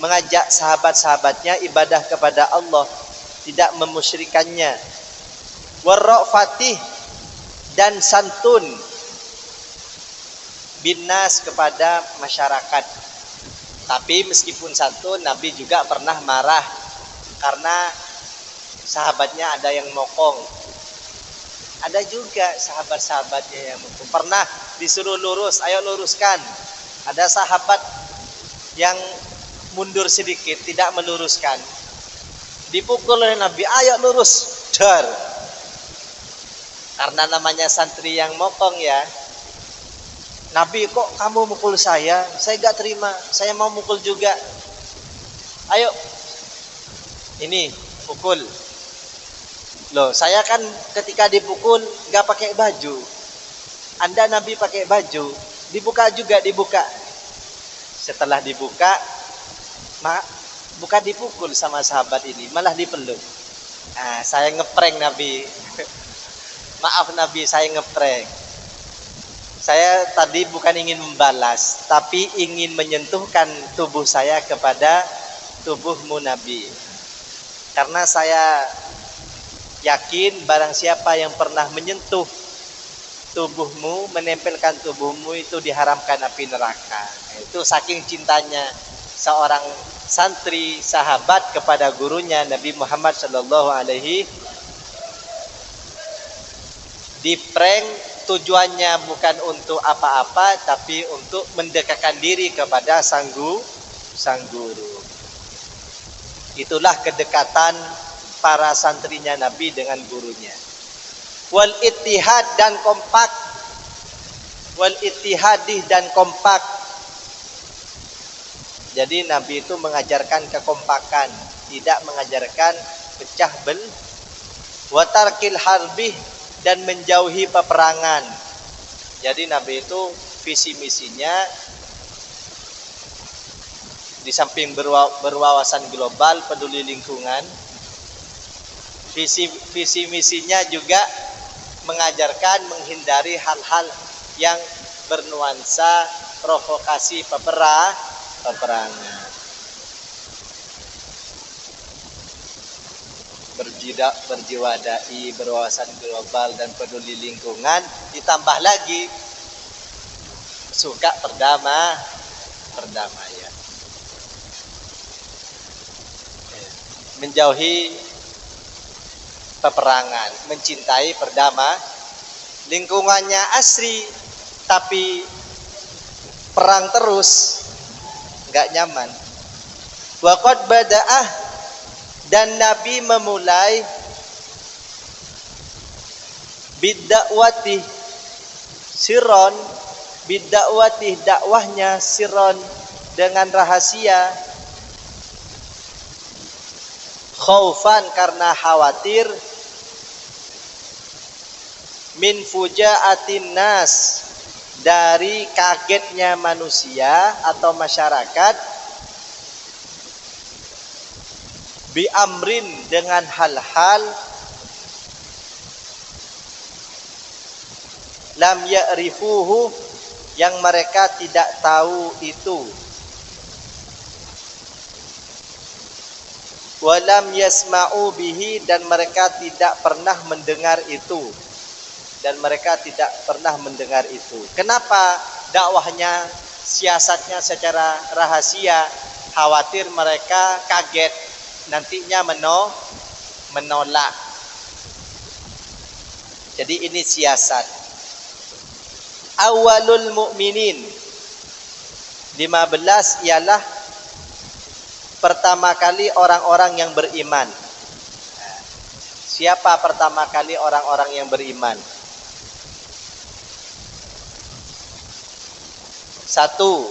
mengajak sahabat-sahabatnya ibadah kepada Allah, tidak memusyrikannya. Warrafatih, dan santun binas kepada masyarakat. Tapi meskipun santun, Nabi juga pernah marah karena sahabatnya ada yang mokong. Ada juga sahabat-sahabatnya yang mokong. Pernah disuruh lurus, ayo luruskan. Ada sahabat yang mundur sedikit, tidak meluruskan. Dipukul oleh Nabi, ayo lurus, dar. Karena namanya santri yang mokong ya. Nabi, kok kamu mukul saya gak terima, saya mau mukul juga. Ayo, ini pukul. Loh, saya kan ketika dipukul gak pakai baju. Anda Nabi pakai baju, dibuka juga, dibuka. Setelah dibuka, bukan dipukul sama sahabat ini, malah dipeluk. Nah, saya ngeprank Nabi. Maaf Nabi, saya ngeprank. Saya tadi bukan ingin membalas, tapi ingin menyentuhkan tubuh saya kepada tubuhmu Nabi. Karena saya yakin barang siapa yang pernah menyentuh tubuhmu, menempelkan tubuhmu, itu diharamkan api neraka. Itu saking cintanya seorang santri sahabat kepada gurunya Nabi Muhammad sallallahu alaihi. Di prank tujuannya bukan untuk apa-apa, tapi untuk mendekatkan diri kepada sang guru. Itulah kedekatan para santrinya Nabi dengan gurunya. Wal ittihad, dan kompak. Wal ittihadih, dan kompak. Jadi Nabi itu mengajarkan kekompakan, tidak mengajarkan pecah belah. Wa tarkil harbih, dan menjauhi peperangan. Jadi Nabi itu visi misinya di samping berwawasan global, peduli lingkungan, visi misinya juga mengajarkan menghindari hal-hal yang bernuansa provokasi peperangan. Berjiwadai, berwawasan global dan peduli lingkungan, ditambah lagi suka perdamaian. Menjauhi peperangan, mencintai lingkungannya asri, tapi perang terus, nggak nyaman. Waqad bada'ah, dan Nabi memulai bidda'wati sirron, bidda'wati, dakwahnya sirron, dengan rahasia, khaufan, karena khawatir, min fujaatin nas, dari kagetnya manusia atau masyarakat, bi amrin, dengan hal-hal, lam ya'rifuhu, yang mereka tidak tahu itu, walam yasma'u bihi, dan mereka tidak pernah mendengar itu, Kenapa dakwahnya, siasatnya secara rahasia? Khawatir mereka kaget, nantinya menolak. Jadi ini siasat. Awalul mu'minin 15 ialah pertama kali orang-orang yang beriman. Siapa pertama kali orang-orang yang beriman? Satu,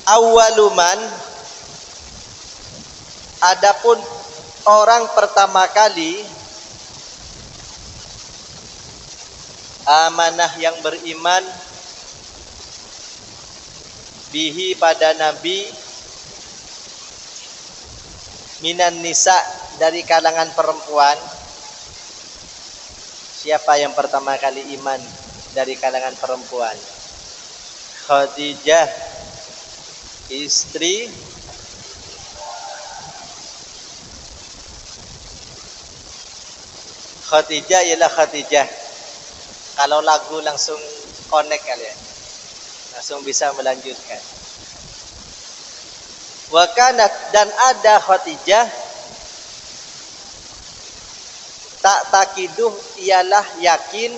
awwaluman, adapun orang pertama kali amanah yang beriman bihi pada Nabi minan nisa dari kalangan perempuan. Siapa yang pertama kali iman dari kalangan perempuan? Khadijah, istri Khadijah ialah Khadijah. Kalau lagu langsung connect kalian, langsung bisa melanjutkan. Wa kanat, dan ada Khadijah, tak takiduh ialah yakin,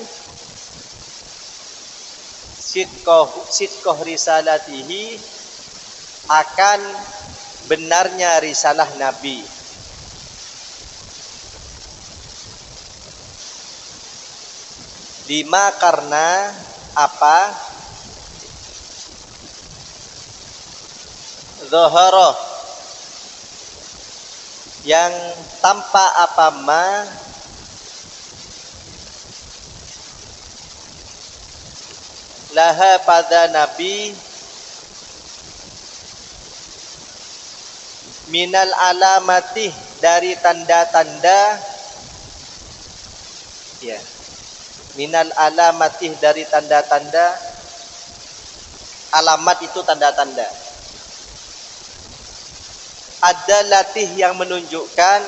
sidqoh risalatihi, akan benarnya risalah Nabi. Lima, karena apa? Zahara, yang tampak apa ma laha pada Nabi minal alamati, dari tanda-tanda, ya, minal alamatih, dari tanda-tanda. Alamat itu tanda-tanda. Ada latih, yang menunjukkan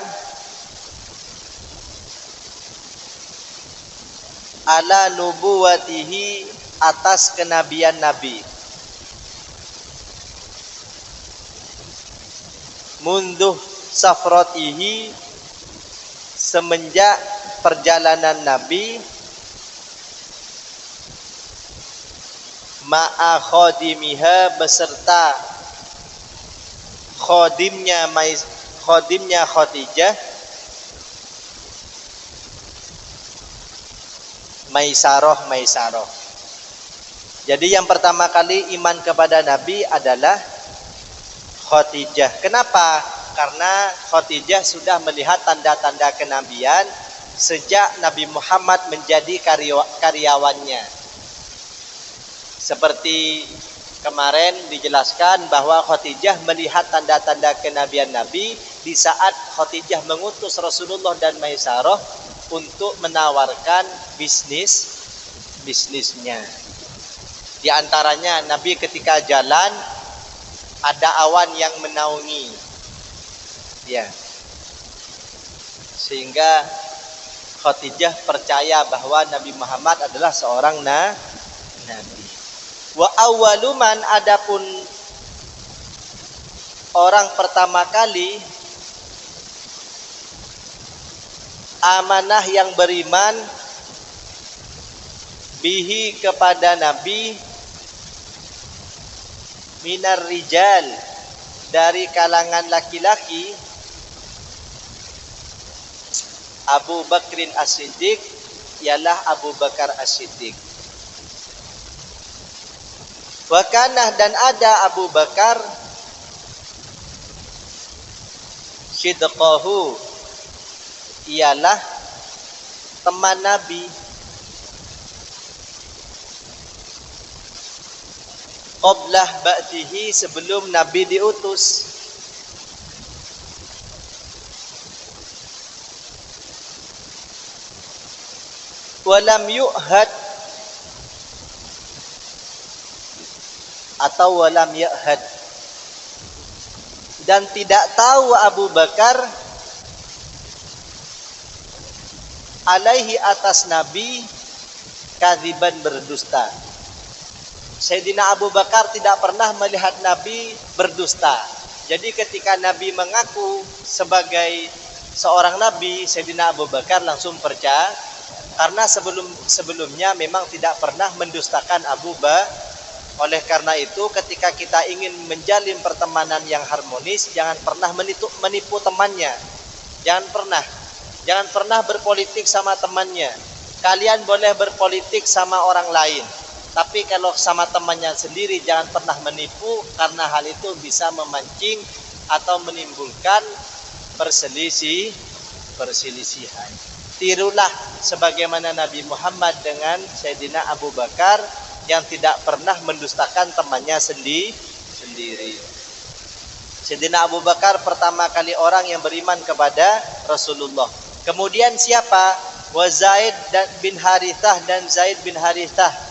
ala nubuwatihi, atas kenabian Nabi. Munduh safrotihi, semenjak perjalanan Nabi, ma'a khodimiha, beserta khodimnya Khadijah, Maisaroh. Jadi yang pertama kali iman kepada Nabi adalah Khadijah. Kenapa? Karena Khadijah sudah melihat tanda-tanda kenabian sejak Nabi Muhammad menjadi karyawannya. Seperti kemarin dijelaskan bahwa Khadijah melihat tanda-tanda kenabian Nabi di saat Khadijah mengutus Rasulullah dan Maisaroh untuk menawarkan bisnisnya. Di antaranya Nabi ketika jalan ada awan yang menaungi, ya, sehingga Khadijah percaya bahwa Nabi Muhammad adalah seorang nabi. Wa awwaluman, adapun orang pertama kali amanah yang beriman bihi kepada Nabi minar rijal, dari kalangan laki-laki, Abu Bakrin As-Siddiq, ialah Abu Bakar As-Siddiq. Wa kanah, dan ada Abu Bakar, sidqahu, ialah teman Nabi, qablah ba'dihi, sebelum Nabi diutus. Walam yu'had, atau walam ya'had, dan tidak tahu Abu Bakar alaihi, atas Nabi, kadziban, berdusta. Sayyidina Abu Bakar tidak pernah melihat Nabi berdusta. Jadi ketika Nabi mengaku sebagai seorang Nabi, Sayyidina Abu Bakar langsung percaya, karena sebelumnya memang tidak pernah mendustakan Abu Bakar. Oleh karena itu ketika kita ingin menjalin pertemanan yang harmonis, jangan pernah menipu temannya. Jangan pernah berpolitik sama temannya. Kalian boleh berpolitik sama orang lain, Tapi kalau sama temannya sendiri jangan pernah menipu, karena hal itu bisa memancing atau menimbulkan perselisihan. Tirulah sebagaimana Nabi Muhammad dengan Sayyidina Abu Bakar yang tidak pernah mendustakan temannya sendiri. Sayyidina Abu Bakar pertama kali orang yang beriman kepada Rasulullah. Kemudian siapa? Wa Zaid bin Harithah dan Zaid bin Harithah.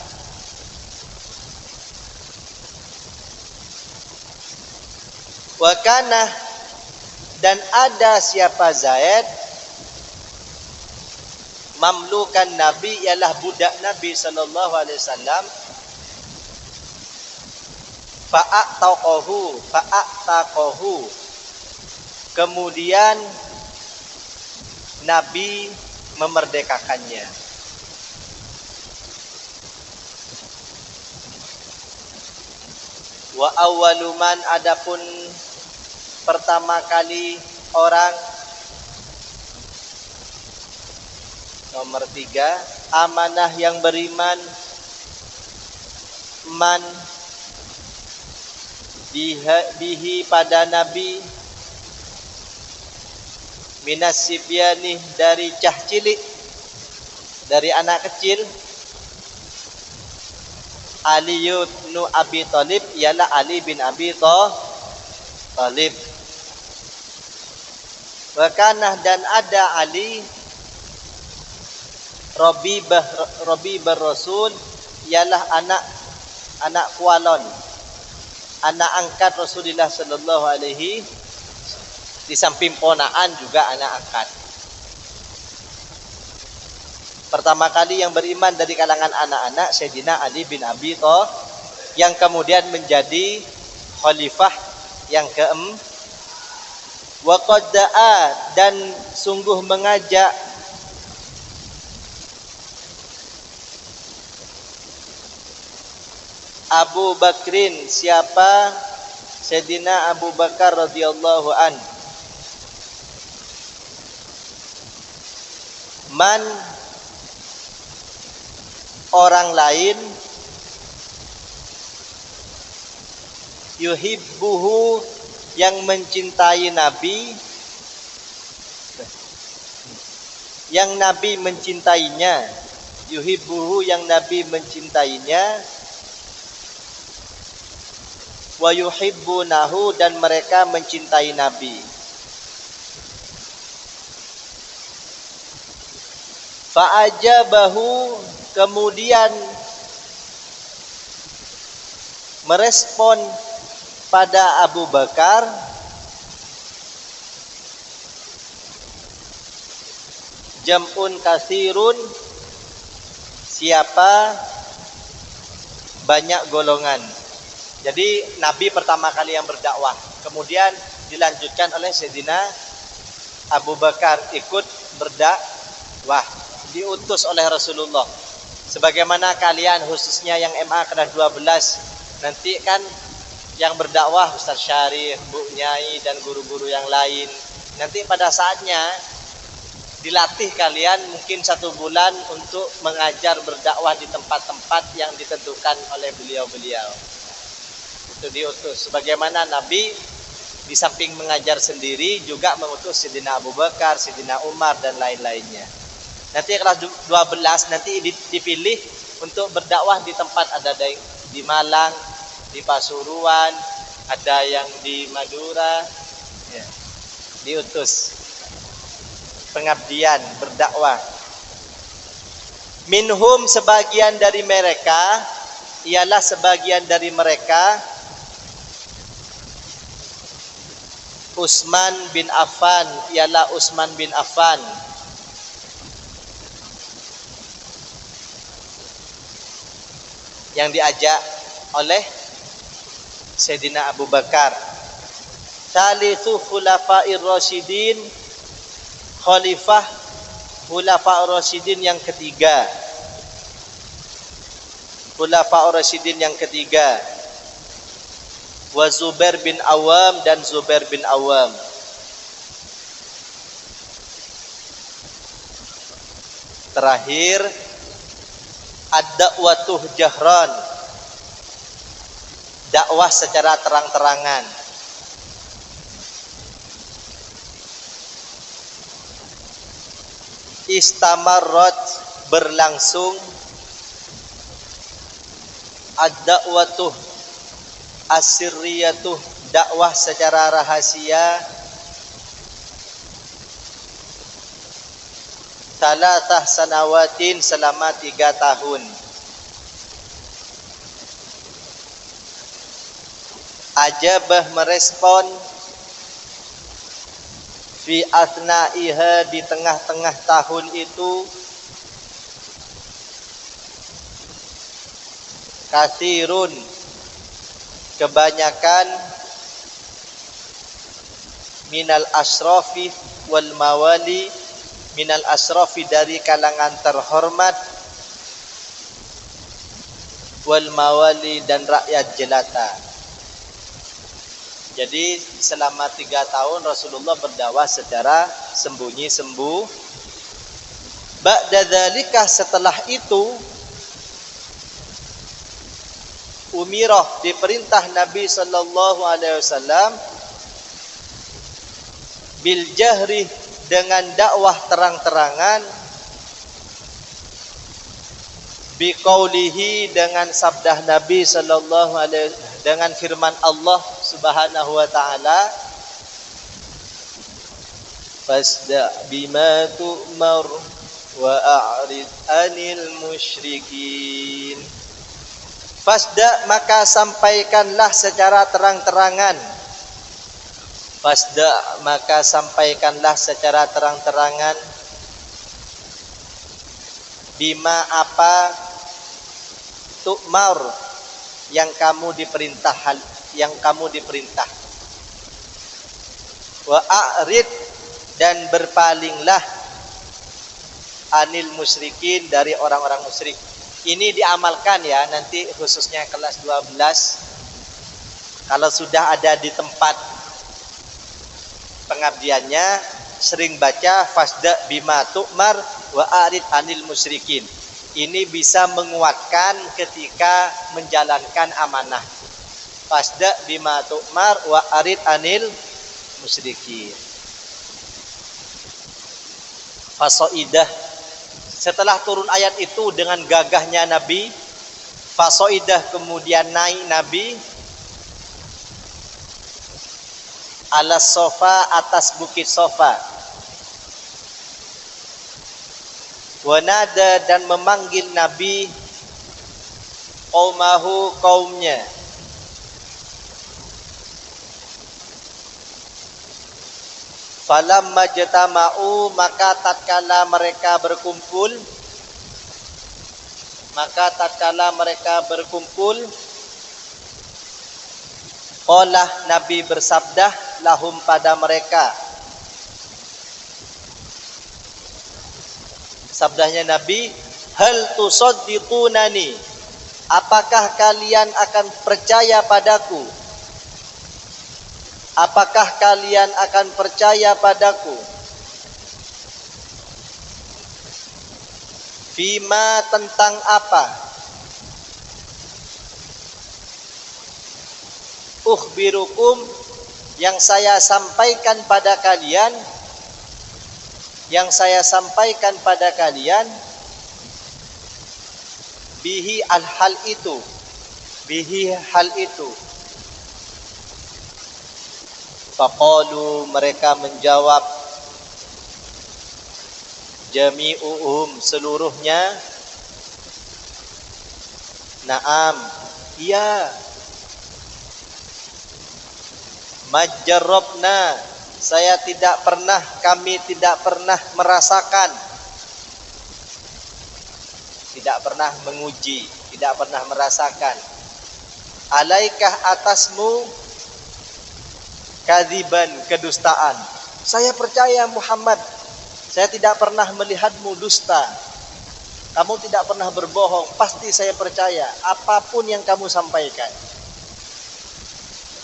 Wa kana, dan ada siapa Zaid, mamlukan Nabi, ialah budak Nabi sallallahu alaihi wasallam. Fa'ataqahu, kemudian Nabi memerdekakannya. Wa awwaluman, adapun pertama kali orang, nomor 3, amanah yang beriman, man bihi pada Nabi, minas sibyani dari cah cilik, dari anak kecil, Ali bin Abi Thalib, ialah Ali bin Abi Thalib. Wakanah, dan ada Ali, Rabibah Rasul, ialah anak kualon, anak angkat Rasulullah sallallahu alaihi, di samping ponaan juga anak angkat. Pertama kali yang beriman dari kalangan anak-anak Sayyidina Ali bin Abi Thalib, yang kemudian menjadi khalifah yang keempat. Wa qad da'a, dan sungguh mengajak Abu Bakrin, siapa? Sayyidina Abu Bakar radhiyallahu an, man, orang lain, yuhibbuhu, yang mencintai Nabi, yang Nabi mencintainya, yuhibbuhu, yang Nabi mencintainya, wa yuhibbunahu, dan mereka mencintai Nabi. Fa'ajabahu, kemudian merespon pada Abu Bakar jam'un katsirun, siapa? Banyak golongan. Jadi Nabi pertama kali yang berdakwah, kemudian dilanjutkan oleh Sayyidina Abu Bakar ikut berdakwah, diutus oleh Rasulullah. Sebagaimana kalian khususnya yang MA kelas 12, nanti kan yang berdakwah Ustaz Syarif, Bu Nyai, dan guru-guru yang lain. Nanti pada saatnya dilatih kalian mungkin 1 bulan untuk mengajar berdakwah di tempat-tempat yang ditentukan oleh beliau-beliau. Itu diutus. Sebagaimana Nabi di samping mengajar sendiri juga mengutus Sayyidina Abu Bakar, Sayyidina Umar, dan lain-lainnya. Nanti kelas 12 nanti dipilih untuk berdakwah di tempat, ada di Malang, di Pasuruan, ada yang di Madura, ya, diutus pengabdian berdakwah. Minhum, sebagian dari mereka, ialah sebagian dari mereka Utsman bin Affan, ialah Utsman bin Affan. Yang diajak oleh Sayyidina Abu Bakar. Salitsu khulafa'ir rasyidin, khalifah khulafa'ur rasyidin yang ketiga. Khulafa'ur rasyidin yang ketiga. Wa Zubair bin Awam, dan Zubair bin Awam. Terakhir ad-da'watuh jahran, dakwah secara terang-terangan. Istamarrat, berlangsung. Ad-da'watuh as-sirriyatuh, dakwah secara rahasia. Salatah sanawatin, selama 3 tahun. Ajabah, merespon. Fi athnaiha, di tengah-tengah tahun itu. Katsirun, kebanyakan. Minal asrafi wal mawali, minal asrafi, dari kalangan terhormat, wal mawali, dan rakyat jelata. Jadi selama 3 tahun Rasulullah berdakwah secara sembunyi-sembunyi. Ba'da dzalika, setelah itu, umirah, diperintah Nabi sallallahu alaihi wasallam, bil jahri, dengan dakwah terang-terangan, biqaulihi, dengan sabda Nabi sallallahu alaihi, dengan firman Allah Subhanahu wa taala, fasda bima tu'mar wa a'rid 'anil musyrikin. Fasda, maka sampaikanlah secara terang-terangan. Fasda, maka sampaikanlah secara terang-terangan. Bima, apa, tu'mar, yang kamu diperintah, wa a'rid, dan berpalinglah, anil musyrikin, dari orang-orang musyrik. Ini diamalkan ya, nanti khususnya kelas 12, kalau sudah ada di tempat pengabdiannya, sering baca fasda bima tu'mar wa a'rid anil musyrikin. Ini bisa menguatkan ketika menjalankan amanah. Fasda bima tu'mar wa a'rid anil musyrikin. Fasoidah, setelah turun ayat itu dengan gagahnya Nabi, fasoidah, kemudian naik Nabi, ala sofa, atas bukit Sofa. Wanada, dan memanggil Nabi qaumahu, kaumnya. Falamma jatama'u, maka tatkala mereka berkumpul, qala, Nabi bersabda, lahum, pada mereka. Sabdanya Nabi, hal tusaddiqunani, apakah kalian akan percaya padaku? Apakah kalian akan percaya padaku? Fima, tentang apa? Ukhbirukum, yang saya sampaikan pada kalian, bihi, hal itu. Faqalu, mereka menjawab, jami'uhum, seluruhnya, na'am, iya. Majjarrabna, kami tidak pernah merasakan, tidak pernah menguji, tidak pernah merasakan. Alaikah, atasmu, kadziban, kedustaan. Saya percaya Muhammad, saya tidak pernah melihatmu dusta. Kamu tidak pernah berbohong, pasti saya percaya apapun yang kamu sampaikan.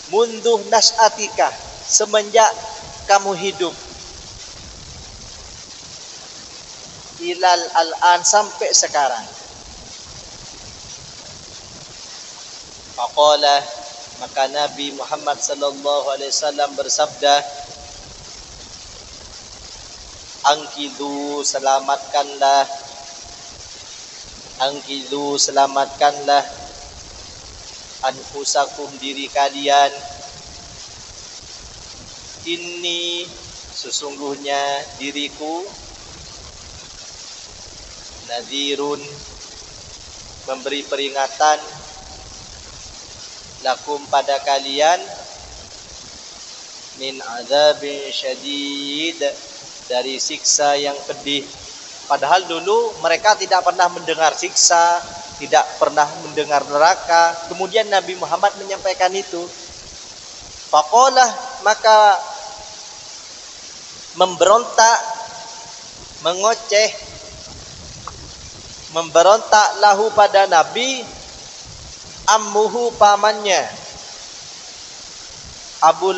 Munduh nas'atika, semenjak kamu hidup, ilal al'an, sampai sekarang. Faqala, maka Nabi Muhammad sallallahu alaihi wasallam bersabda, Angkidu, selamatkanlah anfusakum, diri kalian. Inni, sesungguhnya diriku, nadhirun, memberi peringatan, lakum, pada kalian, min adzabin syadid, dari siksa yang pedih. Padahal dulu mereka tidak pernah mendengar siksa, tidak pernah mendengar neraka. Kemudian Nabi Muhammad menyampaikan itu. Faqalah, maka memberontak, mengoceh, memberontak lahu pada Nabi, ammuhu, pamannya, Abu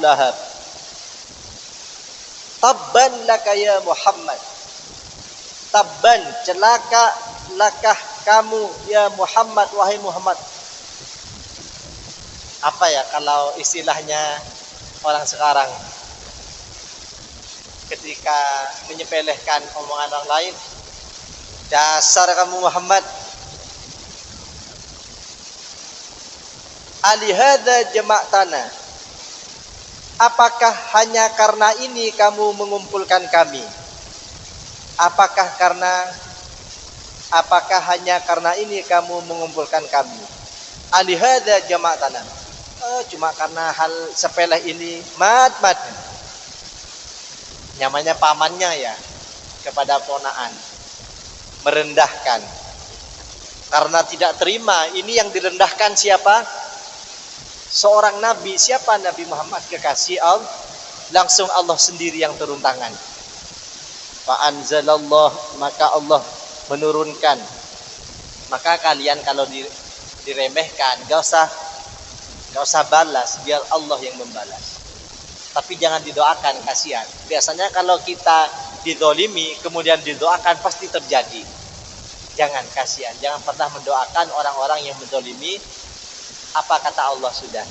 Lahab. Tabban laka ya Muhammad, tabban, celaka, lakah kamu ya Muhammad, wahai Muhammad. Apa ya kalau istilahnya orang sekarang ketika menyepelekan omongan orang lain? Dasar kamu Muhammad. Alihada jama'tana, apakah hanya karena ini kamu mengumpulkan kami? Apakah hanya karena ini kamu mengumpulkan kami? Alihada jama'tana, cuma karena hal sepele ini. Mat, namanya pamannya ya, kepada ponaan, merendahkan karena tidak terima. Ini yang direndahkan siapa? Seorang nabi. Siapa? Nabi Muhammad, kekasih Allah. Langsung Allah sendiri yang turun tangan. Fa anzalallah, maka Allah menurunkan. Maka kalian kalau diremehkan, gak usah balas, biar Allah yang membalas. Tapi jangan didoakan, kasihan. Biasanya kalau kita didolimi kemudian didoakan, pasti terjadi. Jangan, kasihan. Jangan pernah mendoakan orang-orang yang mendolimi. Apa kata Allah sudah?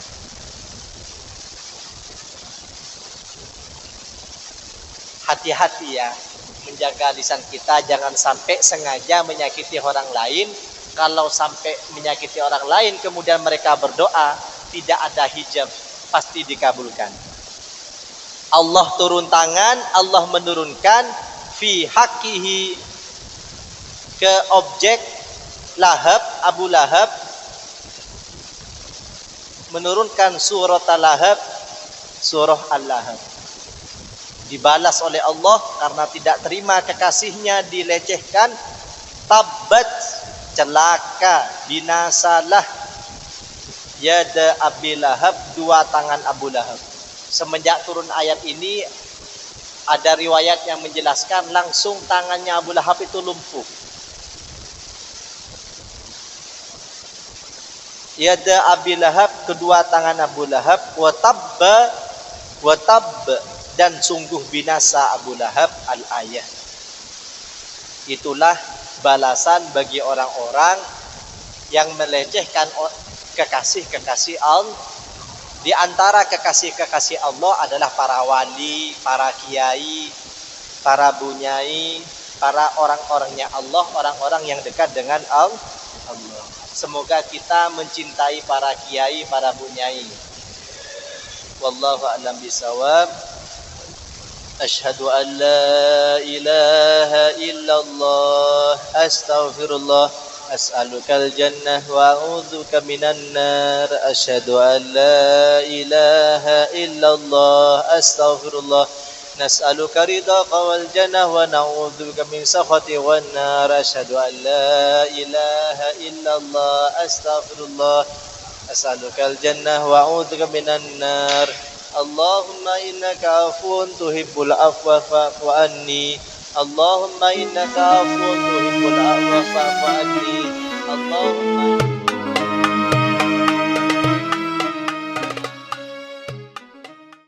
Hati-hati ya, menjaga lisan kita, jangan sampai sengaja menyakiti orang lain. Kalau sampai menyakiti orang lain kemudian mereka berdoa, tidak ada hijab, pasti dikabulkan. Allah turun tangan, Allah menurunkan fi hakihi, ke objek Lahab, Abu Lahab, menurunkan surat Al-Lahab, surah Al-Lahab. Dibalas oleh Allah karena tidak terima kekasihnya dilecehkan. Tabbat, celaka, binasalah, yada Abi Lahab, dua tangan Abu Lahab. Semenjak turun ayat ini, ada riwayat yang menjelaskan langsung tangannya Abu Lahab itu lumpuh. Yada Abi Lahab, kedua tangan Abu Lahab. Watab, dan sungguh binasa Abu Lahab. Al-ayah. Itulah balasan bagi orang-orang yang melecehkan kekasih-kekasih Allah. Di antara kekasih-kekasih Allah adalah para wali, para kiai, para bunyai, para orang-orangnya Allah, orang-orang yang dekat dengan Allah. Semoga kita mencintai para kiai, para bunyai. Wallahu a'lam bishawab. Asyhadu an la ilaha illallah, astaghfirullah, as'alukal jannah wa a'udzubika minan nar. Asyhadu an la ilaha illallah, astaghfirullah, nas'aluka ridhaka wal jannah wa na'udzubika min sakhati wan nar. Asyhadu an la ilaha illallah, astaghfirullah, as'alukal jannah wa a'udzubika minan nar. Allahumma innaka afuwun tuhibbul afwa fa'fu anni. Allahumma innaka afuwun tuhibbul afwa fa'fu anni. Allahumma